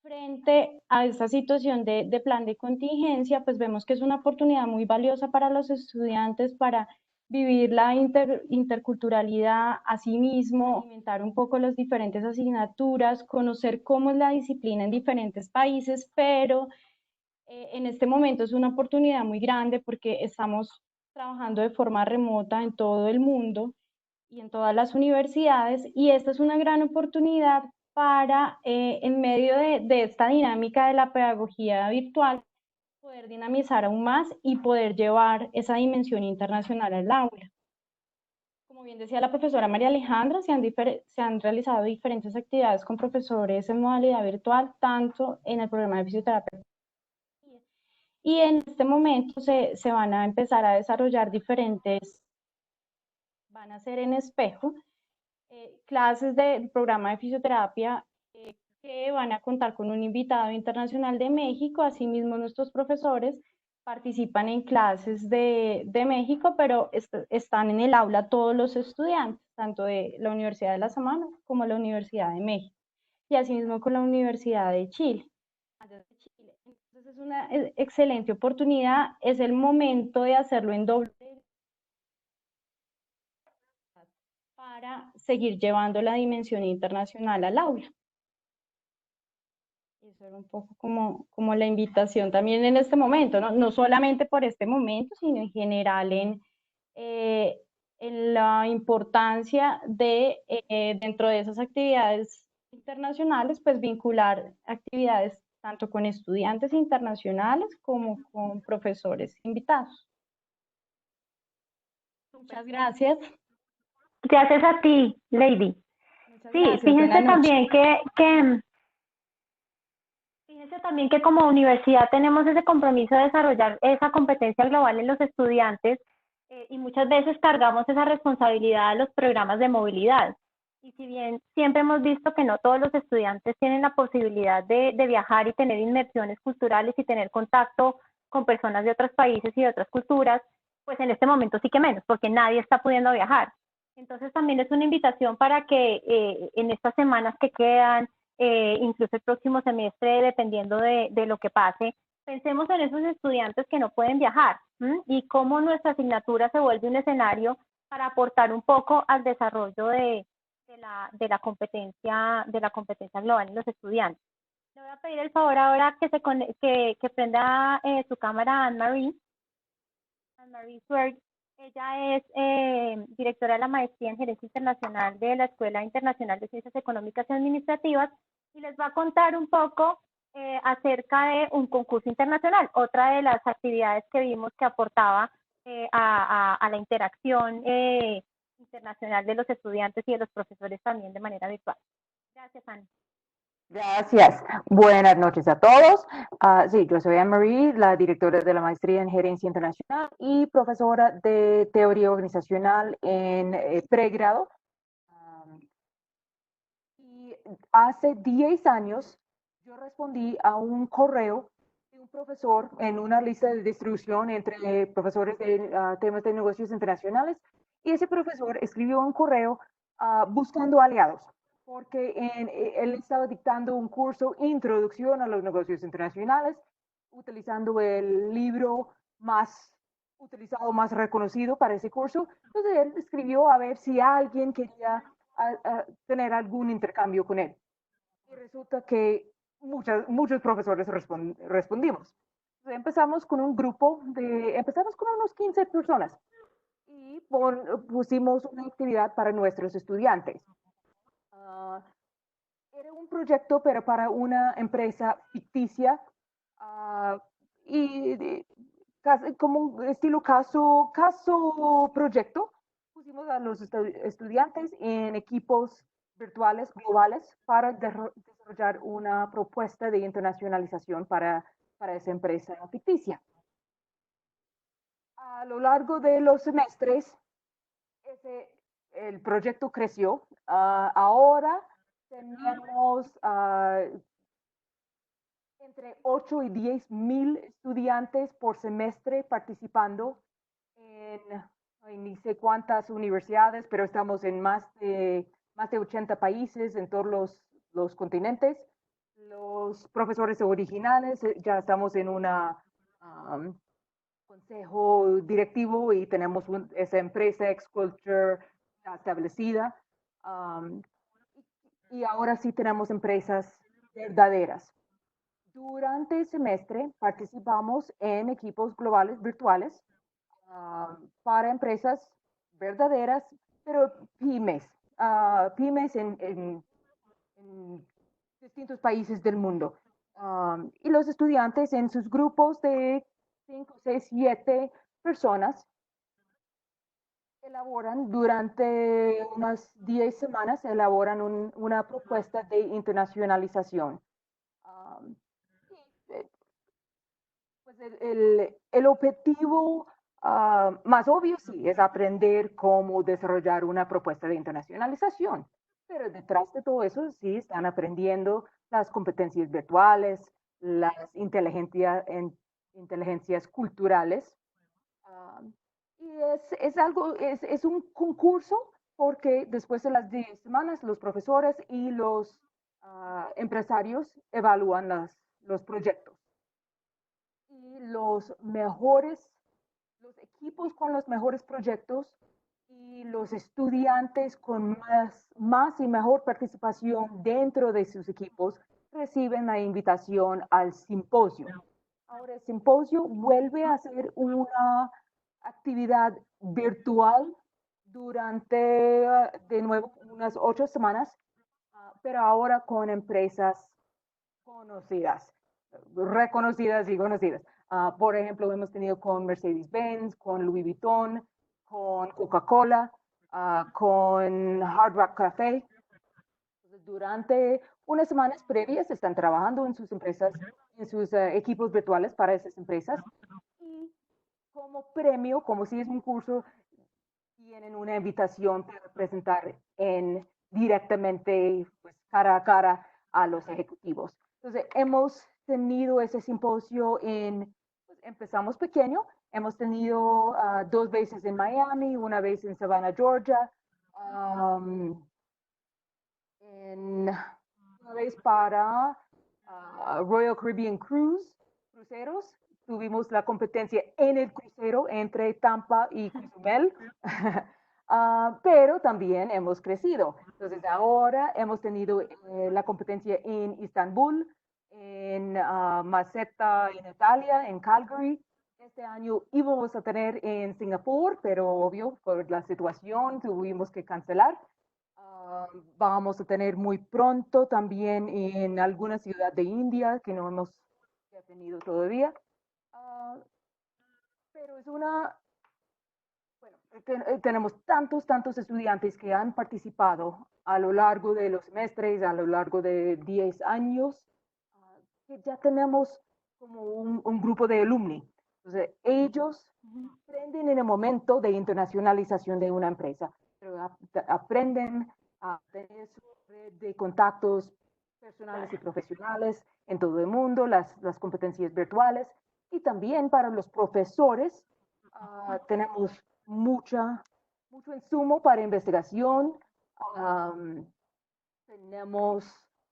Frente a esta situación de plan de contingencia, pues vemos que es una oportunidad muy valiosa para los estudiantes para vivir la interculturalidad a sí mismo, alimentar un poco las diferentes asignaturas, conocer cómo es la disciplina en diferentes países, pero en este momento es una oportunidad muy grande porque estamos trabajando de forma remota en todo el mundo y en todas las universidades, y esta es una gran oportunidad para, en medio de esta dinámica de la pedagogía virtual, poder dinamizar aún más y poder llevar esa dimensión internacional al aula. Como bien decía la profesora María Alejandra, se han realizado diferentes actividades con profesores en modalidad virtual, tanto en el programa de fisioterapia. Y en este momento se van a empezar a desarrollar van a ser en espejo, clases del programa de fisioterapia que van a contar con un invitado internacional de México. Asimismo, nuestros profesores participan en clases de México, pero están en el aula todos los estudiantes, tanto de la Universidad de La Sabana como la Universidad de México, y asimismo con la Universidad de Chile. Entonces es una excelente oportunidad, es el momento de hacerlo en doble para seguir llevando la dimensión internacional al aula. Eso era un poco como la invitación también en este momento, ¿no? No solamente por este momento, sino en general la importancia de, dentro de esas actividades internacionales, pues vincular actividades tanto con estudiantes internacionales como con profesores invitados. Muchas gracias. Gracias a ti, Lady. Muchas Sí, gracias. fíjense Buenas noches. también fíjense también que como universidad tenemos ese compromiso de desarrollar esa competencia global en los estudiantes y muchas veces cargamos esa responsabilidad a los programas de movilidad. Y si bien siempre hemos visto que no todos los estudiantes tienen la posibilidad de viajar y tener inmersiones culturales y tener contacto con personas de otros países y de otras culturas, pues en este momento sí que menos, porque nadie está pudiendo viajar. Entonces también es una invitación para que en estas semanas que quedan, incluso el próximo semestre, dependiendo de lo que pase, pensemos en esos estudiantes que no pueden viajar y cómo nuestra asignatura se vuelve un escenario para aportar un poco al desarrollo de la competencia global en los estudiantes. Le voy a pedir el favor ahora que prenda su cámara a Anne-Marie Swerg. Ella es directora de la maestría en Gerencia Internacional de la Escuela Internacional de Ciencias Económicas y Administrativas y les va a contar un poco acerca de un concurso internacional, otra de las actividades que vimos que aportaba a la interacción internacional de los estudiantes y de los profesores también de manera virtual. Gracias, Ana. Gracias. Buenas noches a todos. Sí, yo soy Anne-Marie, la directora de la maestría en Gerencia Internacional y profesora de Teoría Organizacional en pregrado. Y hace 10 años yo respondí a un correo de un profesor en una lista de distribución entre profesores de temas de negocios internacionales, y ese profesor escribió un correo buscando aliados, porque él estaba dictando un curso Introducción a los Negocios Internacionales, utilizando el libro más utilizado, más reconocido para ese curso. Entonces él escribió a ver si alguien quería tener algún intercambio con él. Y resulta que muchos profesores respondimos. Entonces empezamos con un grupo empezamos con unos 15 personas y pusimos una actividad para nuestros estudiantes. Era un proyecto, pero para una empresa ficticia y como un estilo caso proyecto. Pusimos a los estudiantes en equipos virtuales globales para desarrollar una propuesta de internacionalización para esa empresa ficticia. A lo largo de los semestres, el proyecto creció. Ahora tenemos entre 8 y 10 mil estudiantes por semestre participando en ni sé cuántas universidades, pero estamos en más de 80 países en todos los continentes. Los profesores originales, ya estamos en un consejo directivo y tenemos esa empresa X-Culture establecida. Y ahora sí tenemos empresas verdaderas. Durante el semestre participamos en equipos globales virtuales para empresas verdaderas, pero pymes, pymes en distintos países del mundo. Y los estudiantes en sus grupos de 5, 6, 7 personas elaboran durante unas 10 semanas, elaboran una propuesta de internacionalización. Pues el objetivo más obvio sí es aprender cómo desarrollar una propuesta de internacionalización, pero detrás de todo eso sí están aprendiendo las competencias virtuales, las inteligencias culturales. Y es un concurso porque después de las 10 semanas los profesores y los empresarios evalúan los proyectos. Y los equipos con los mejores proyectos y los estudiantes con más y mejor participación dentro de sus equipos reciben la invitación al simposio. Ahora el simposio vuelve a ser una actividad virtual durante, de nuevo, unas 8 semanas, pero ahora con empresas conocidas, reconocidas y conocidas. Por ejemplo, hemos tenido con Mercedes-Benz, con Louis Vuitton, con Coca-Cola, con Hard Rock Café. Entonces, durante unas semanas previas están trabajando en sus empresas, en sus equipos virtuales para esas empresas. Y como premio, como si es un curso, tienen una invitación para presentar directamente, pues, cara a cara a los ejecutivos. Entonces, hemos tenido ese simposio pues, empezamos pequeño, hemos tenido 2 veces en Miami, una vez en Savannah, Georgia, una vez para Royal Caribbean Cruceros. Tuvimos la competencia en el crucero entre Tampa y Cozumel. Pero también hemos crecido. Entonces ahora hemos tenido la competencia en Istambul, en Maceta en Italia, en Calgary. Este año íbamos a tener en Singapur, pero obvio, por la situación tuvimos que cancelar. Vamos a tener muy pronto también en alguna ciudad de India que no hemos tenido todavía. Pero es bueno, tenemos tantos estudiantes que han participado a lo largo de los semestres, a lo largo de 10 años, que ya tenemos como un grupo de alumni. Entonces, ellos aprenden en el momento de internacionalización de una empresa, pero aprenden a tener su red de contactos personales y profesionales en todo el mundo, las competencias virtuales, y también para los profesores tenemos mucho insumo para investigación, tenemos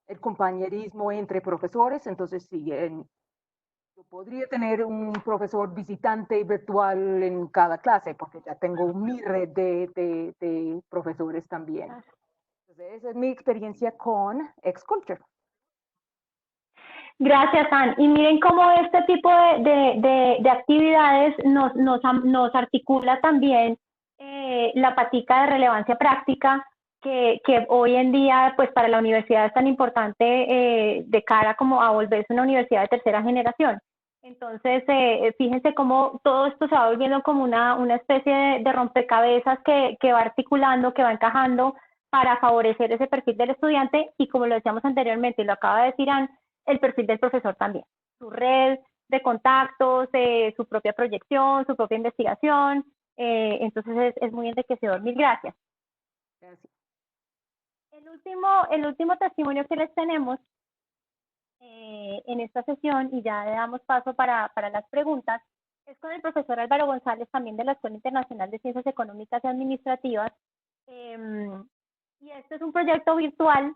el compañerismo entre profesores, entonces sí, yo podría tener un profesor visitante virtual en cada clase, porque ya tengo mi red de profesores también. Entonces, esa es mi experiencia con XCulture. Gracias, Ann. Y miren cómo este tipo de actividades nos articula también la patica de relevancia práctica que hoy en día, pues para la universidad es tan importante de cara como a volverse una universidad de tercera generación. Entonces, fíjense cómo todo esto se va volviendo como una especie de rompecabezas que va articulando, que va encajando para favorecer ese perfil del estudiante y, como lo decíamos anteriormente y lo acaba de decir Ann, el perfil del profesor también, su red de contactos, su propia proyección, su propia investigación. Entonces es muy enriquecedor. Mil gracias. Gracias. El último testimonio que les tenemos en esta sesión, y ya le damos paso para las preguntas, es con el profesor Álvaro González, también de la Escuela Internacional de Ciencias Económicas y Administrativas. Y este es un proyecto virtual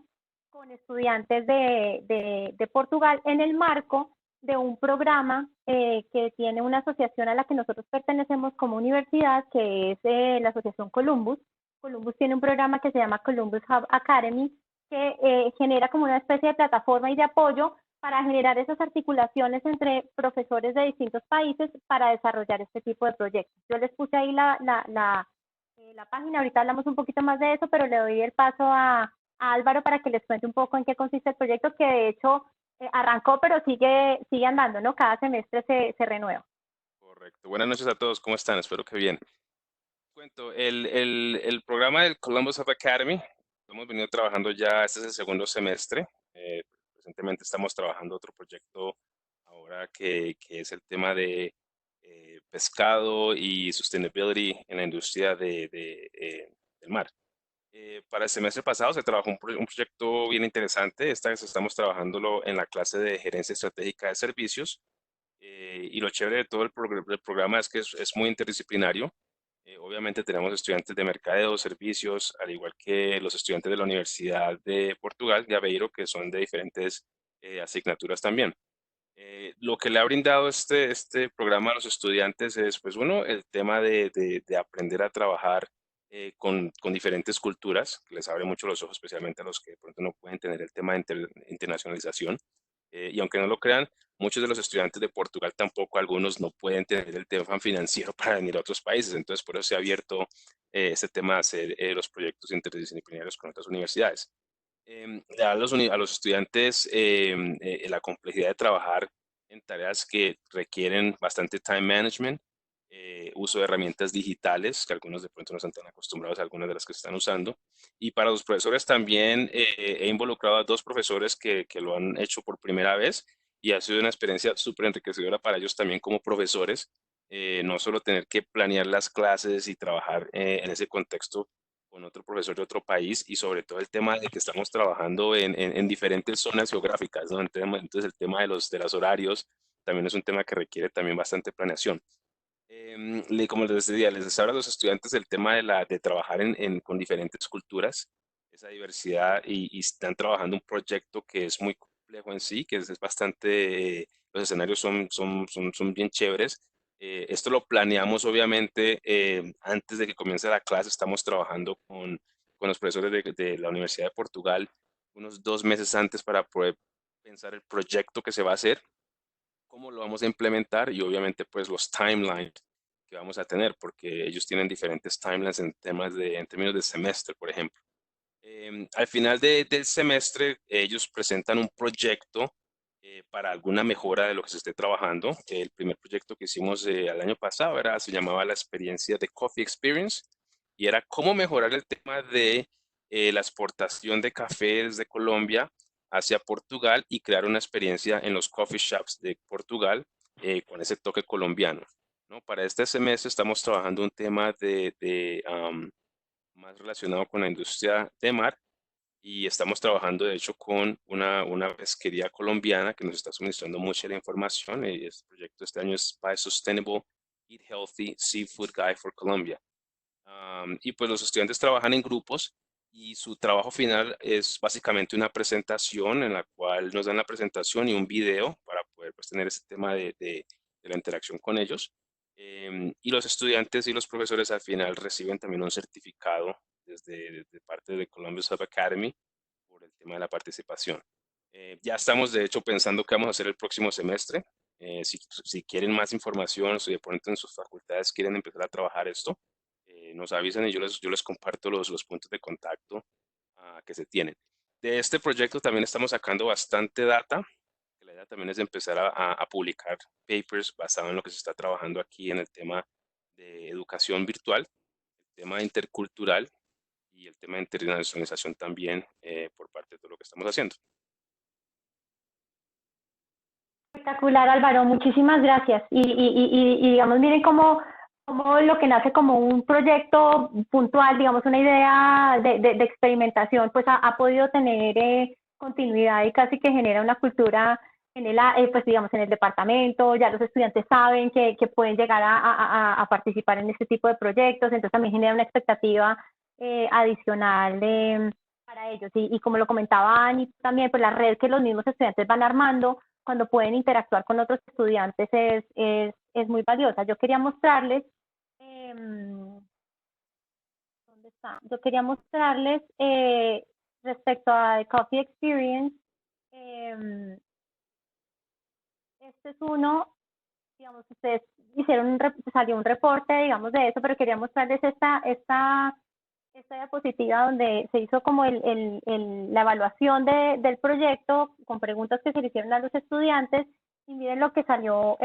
con estudiantes de Portugal en el marco de un programa que tiene una asociación a la que nosotros pertenecemos como universidad, que es la Asociación Columbus. Columbus tiene un programa que se llama Columbus Hub Academy, que genera como una especie de plataforma y de apoyo para generar esas articulaciones entre profesores de distintos países para desarrollar este tipo de proyectos. Yo les puse ahí la página, ahorita hablamos un poquito más de eso, pero le doy el paso a Álvaro para que les cuente un poco en qué consiste el proyecto, que de hecho arrancó, pero sigue andando, ¿no? Cada semestre se renueva. Correcto. Buenas noches a todos, ¿cómo están? Espero que bien. Cuento, el programa del Columbus Hub Academy, lo hemos venido trabajando ya, este es el segundo semestre. Recientemente estamos trabajando otro proyecto ahora que es el tema de pescado y sustainability en la industria del mar. Para el semestre pasado se trabajó un proyecto bien interesante. Esta vez estamos trabajándolo en la clase de gerencia estratégica de servicios. Y lo chévere de todo el programa es que es muy interdisciplinario. Obviamente tenemos estudiantes de mercadeo, servicios, al igual que los estudiantes de la Universidad de Portugal, de Aveiro, que son de diferentes asignaturas también. Lo que le ha brindado este programa a los estudiantes es, pues, uno, el tema de aprender a trabajar con diferentes culturas, que les abre mucho los ojos, especialmente a los que de pronto no pueden tener el tema de internacionalización. Y aunque no lo crean, muchos de los estudiantes de Portugal tampoco, algunos no pueden tener el tema financiero para venir a otros países. Entonces, por eso se ha abierto este tema de hacer los proyectos interdisciplinarios con otras universidades. Le da a los estudiantes la complejidad de trabajar en tareas que requieren bastante time management, uso de herramientas digitales, que algunos de pronto no están tan acostumbrados a algunas de las que se están usando. Y para los profesores también he involucrado a 2 profesores que lo han hecho por primera vez y ha sido una experiencia súper enriquecedora para ellos también como profesores, no solo tener que planear las clases y trabajar en ese contexto con otro profesor de otro país y sobre todo el tema de que estamos trabajando en diferentes zonas geográficas, ¿no? Entonces el tema de los horarios también es un tema que requiere también bastante planeación. Como les decía, les hablo a los estudiantes del tema de trabajar con diferentes culturas, esa diversidad y están trabajando un proyecto que es muy complejo en sí, que es bastante, los escenarios son bien chéveres. Esto lo planeamos obviamente antes de que comience la clase, estamos trabajando con los profesores de la Universidad de Portugal unos 2 meses antes para poder pensar el proyecto que se va a hacer, cómo lo vamos a implementar y obviamente pues los timelines que vamos a tener, porque ellos tienen diferentes timelines en términos de semestre, por ejemplo. Al final del semestre, ellos presentan un proyecto para alguna mejora de lo que se esté trabajando. El primer proyecto que hicimos el año pasado se llamaba la experiencia de Coffee Experience y era cómo mejorar el tema de la exportación de café desde Colombia hacia Portugal y crear una experiencia en los coffee shops de Portugal con ese toque colombiano, ¿no? Para este semestre estamos trabajando un tema más relacionado con la industria de mar y estamos trabajando de hecho con una pesquería colombiana que nos está suministrando mucha la información y este proyecto este año es By Sustainable Eat Healthy Seafood Guide for Colombia. Y pues los estudiantes trabajan en grupos y su trabajo final es básicamente una presentación en la cual nos dan la presentación y un video para poder pues, tener este tema de la interacción con ellos. Y los estudiantes y los profesores al final reciben también un certificado desde parte de Columbus Hub Academy por el tema de la participación. Ya estamos de hecho pensando qué vamos a hacer el próximo semestre. Si quieren más información o si de pronto en sus facultades quieren empezar a trabajar esto, nos avisan y yo les comparto los puntos de contacto que se tienen. De este proyecto también estamos sacando bastante data. La idea también es empezar a publicar papers basados en lo que se está trabajando aquí en el tema de educación virtual, el tema intercultural y el tema de internacionalización también por parte de todo lo que estamos haciendo. Espectacular, Álvaro, muchísimas gracias. Y digamos, miren cómo lo que nace como un proyecto puntual, digamos, una idea de experimentación, pues ha podido tener continuidad y casi que genera una cultura en pues digamos, en el departamento. Ya los estudiantes saben que pueden llegar a participar en este tipo de proyectos, entonces también genera una expectativa adicional para ellos. Y como lo comentaba Ani, también pues la red que los mismos estudiantes van armando cuando pueden interactuar con otros estudiantes es muy valiosa. Yo quería mostrarles, ¿dónde está? Yo quería mostrarles respecto a The Coffee Experience, este es uno, digamos, ustedes salió un reporte, digamos, de eso, pero quería mostrarles esta diapositiva donde se hizo como la evaluación del proyecto con preguntas que se le hicieron a los estudiantes y miren lo que salió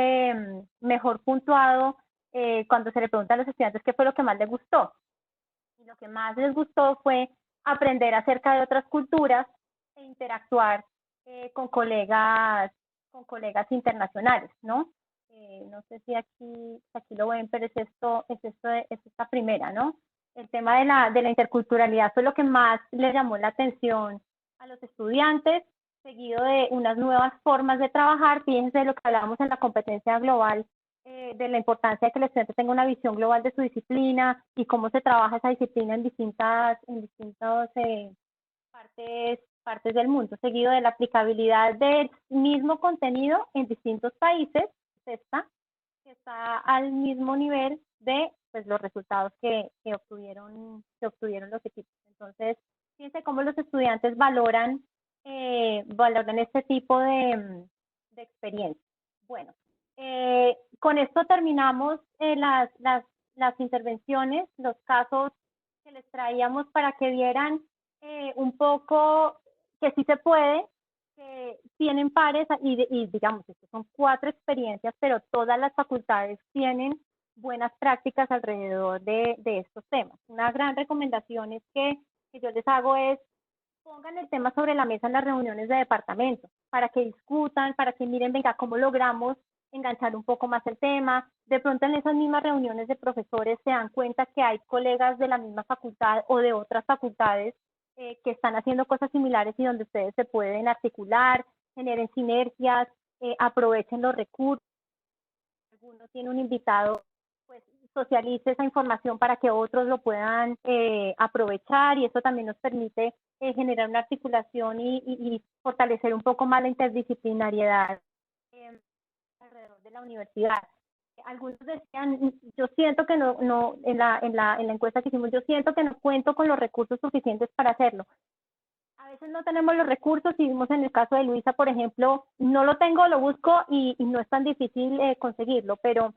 mejor puntuado cuando se le pregunta a los estudiantes qué fue lo que más les gustó. Y lo que más les gustó fue aprender acerca de otras culturas e interactuar con colegas internacionales, ¿no? No sé si aquí lo ven, pero es esta primera, ¿no? El tema de la interculturalidad fue lo que más le llamó la atención a los estudiantes, seguido de unas nuevas formas de trabajar. Fíjense lo que hablábamos en la competencia global, de la importancia de que el estudiante tenga una visión global de su disciplina y cómo se trabaja esa disciplina en distintas partes del mundo, seguido de la aplicabilidad del mismo contenido en distintos países, que está al mismo nivel de pues, los resultados que obtuvieron los equipos. Entonces, fíjense cómo los estudiantes valoran este tipo de experiencia. Bueno, con esto terminamos las las intervenciones, los casos que les traíamos para que vieran un poco que sí se puede, que tienen pares y digamos, estos son 4 experiencias, pero todas las facultades tienen buenas prácticas alrededor de estos temas. Una gran recomendación es que yo les hago es pongan el tema sobre la mesa en las reuniones de departamento, para que discutan, para que miren, venga, cómo logramos enganchar un poco más el tema. De pronto en esas mismas reuniones de profesores se dan cuenta que hay colegas de la misma facultad o de otras facultades que están haciendo cosas similares y donde ustedes se pueden articular, generen sinergias, aprovechen los recursos. Alguno tiene un invitado, pues socialice esa información para que otros lo puedan aprovechar, y eso también nos permite generar una articulación y fortalecer un poco más la interdisciplinariedad alrededor de la universidad. Algunos decían, yo siento que no en la encuesta que hicimos, yo siento que no cuento con los recursos suficientes para hacerlo. A veces no tenemos los recursos, y vimos en el caso de Luisa, por ejemplo, no lo tengo, lo busco y no es tan difícil conseguirlo, pero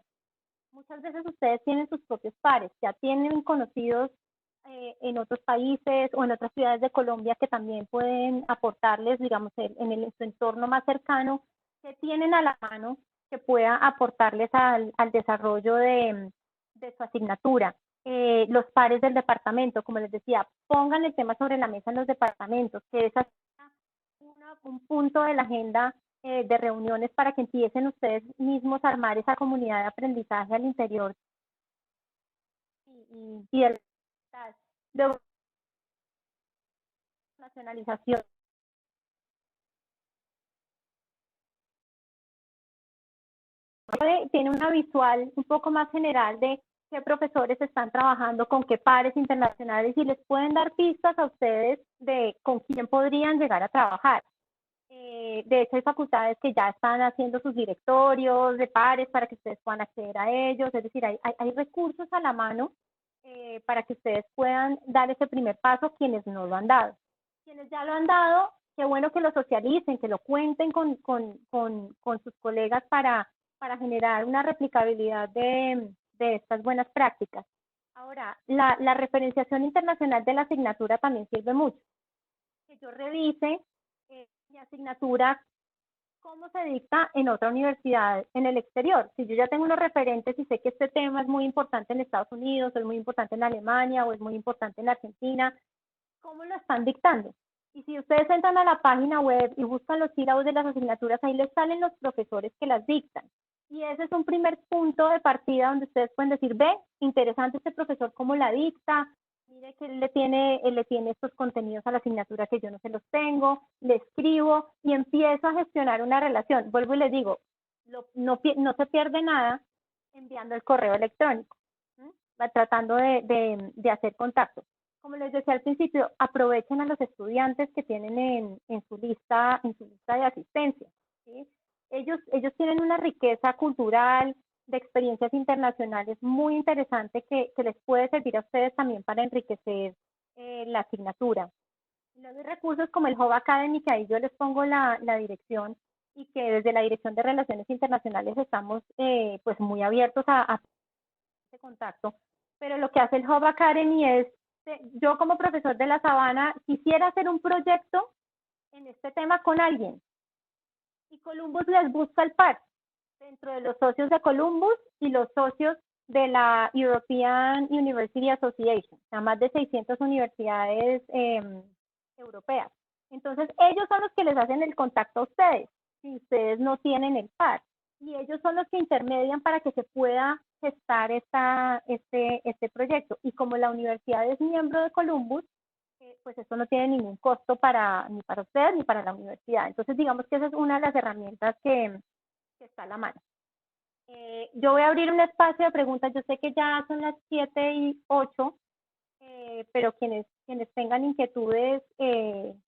muchas veces ustedes tienen sus propios pares, ya tienen conocidos en otros países o en otras ciudades de Colombia que también pueden aportarles, digamos, en su entorno más cercano, que tienen a la mano, que pueda aportarles al desarrollo de su asignatura. Los pares del departamento, como les decía, pongan el tema sobre la mesa en los departamentos, que esa sea un punto de la agenda de reuniones para que empiecen ustedes mismos a armar esa comunidad de aprendizaje al interior y de la nacionalización. Tiene una visual un poco más general de qué profesores están trabajando con qué pares internacionales y les pueden dar pistas a ustedes de con quién podrían llegar a trabajar. De hecho, hay facultades que ya están haciendo sus directorios de pares para que ustedes puedan acceder a ellos. Es decir, hay recursos a la mano para que ustedes puedan dar ese primer paso, quienes no lo han dado. Quienes ya lo han dado, qué bueno que lo socialicen, que lo cuenten con sus colegas para generar una replicabilidad de estas buenas prácticas. Ahora, la referenciación internacional de la asignatura también sirve mucho. Que yo revise mi asignatura, cómo se dicta en otra universidad en el exterior. Si yo ya tengo unos referentes y sé que este tema es muy importante en Estados Unidos, o es muy importante en Alemania, o es muy importante en Argentina, ¿cómo lo están dictando? Y si ustedes entran a la página web y buscan los sílabos de las asignaturas, ahí les salen los profesores que las dictan. Y ese es un primer punto de partida donde ustedes pueden decir, ve, interesante este profesor, cómo la dicta, mire que él le tiene estos contenidos a la asignatura que yo no se los tengo, le escribo y empiezo a gestionar una relación. Vuelvo y les digo, no se pierde nada enviando el correo electrónico, va tratando de hacer contacto. Como les decía al principio, aprovechen a los estudiantes que tienen en su lista de asistencia, ¿sí? Ellos tienen una riqueza cultural, de experiencias internacionales muy interesante que les puede servir a ustedes también para enriquecer la asignatura. Luego hay recursos como el Hub Academy, que ahí yo les pongo la dirección, y que desde la Dirección de Relaciones Internacionales estamos pues muy abiertos a ese contacto. Pero lo que hace el Hub Academy es, yo como profesor de La Sabana quisiera hacer un proyecto en este tema con alguien, y Columbus les busca el par dentro de los socios de Columbus y los socios de la European University Association, o sea, más de 600 universidades europeas. Entonces, ellos son los que les hacen el contacto a ustedes, si ustedes no tienen el par, y ellos son los que intermedian para que se pueda gestar este proyecto. Y como la universidad es miembro de Columbus, pues esto no tiene ningún costo ni para ustedes ni para la universidad. Entonces, digamos que esa es una de las herramientas que está a la mano. Yo voy a abrir un espacio de preguntas. Yo sé que ya son las 7:08, pero quienes tengan inquietudes,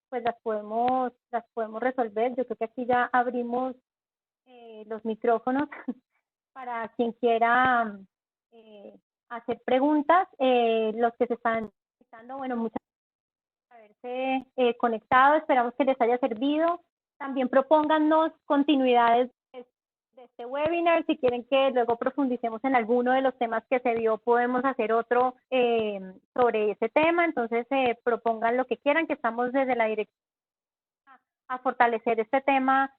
pues las podemos resolver. Yo creo que aquí ya abrimos los micrófonos para quien quiera hacer preguntas. Los que se están conectando, bueno, muchas gracias por haberse conectado. Esperamos que les haya servido. También propóngannos continuidades de este webinar. Si quieren que luego profundicemos en alguno de los temas que se vio, podemos hacer otro sobre ese tema. Entonces, propongan lo que quieran, que estamos desde la dirección a fortalecer este tema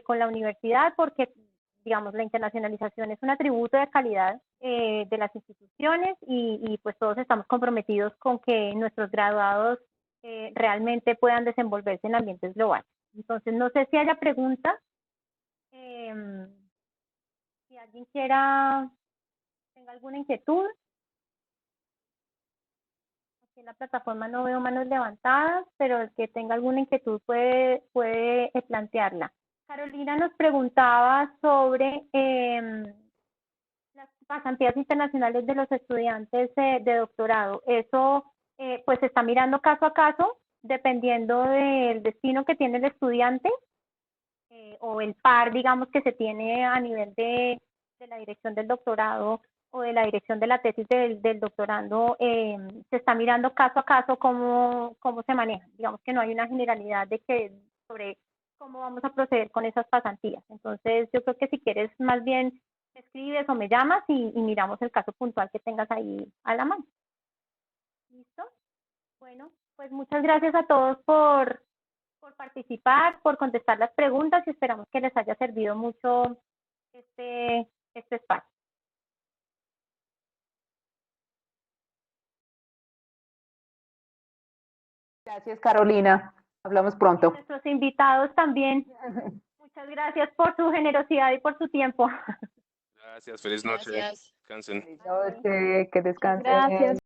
con la universidad, porque, digamos, la internacionalización es un atributo de calidad de las instituciones y pues todos estamos comprometidos con que nuestros graduados realmente puedan desenvolverse en ambientes globales. Entonces, no sé si haya preguntas. Si alguien tenga alguna inquietud. Aquí en la plataforma no veo manos levantadas, pero el que tenga alguna inquietud puede plantearla. Carolina nos preguntaba sobre las pasantías internacionales de los estudiantes de doctorado. Eso pues se está mirando caso a caso, dependiendo del destino que tiene el estudiante o el par, digamos, que se tiene a nivel de la dirección del doctorado o de la dirección de la tesis del doctorando. Se está mirando caso a caso cómo se maneja. Digamos que no hay una generalidad sobre cómo vamos a proceder con esas pasantías. Entonces, yo creo que si quieres, más bien me escribes o me llamas y miramos el caso puntual que tengas ahí a la mano. ¿Listo? Bueno, pues muchas gracias a todos por participar, por contestar las preguntas y esperamos que les haya servido mucho este espacio. Gracias, Carolina. Hablamos pronto. Nuestros invitados también. Muchas gracias por su generosidad y por su tiempo. Gracias, feliz noche. Gracias. Descansen. Feliz noche, que descansen. Gracias.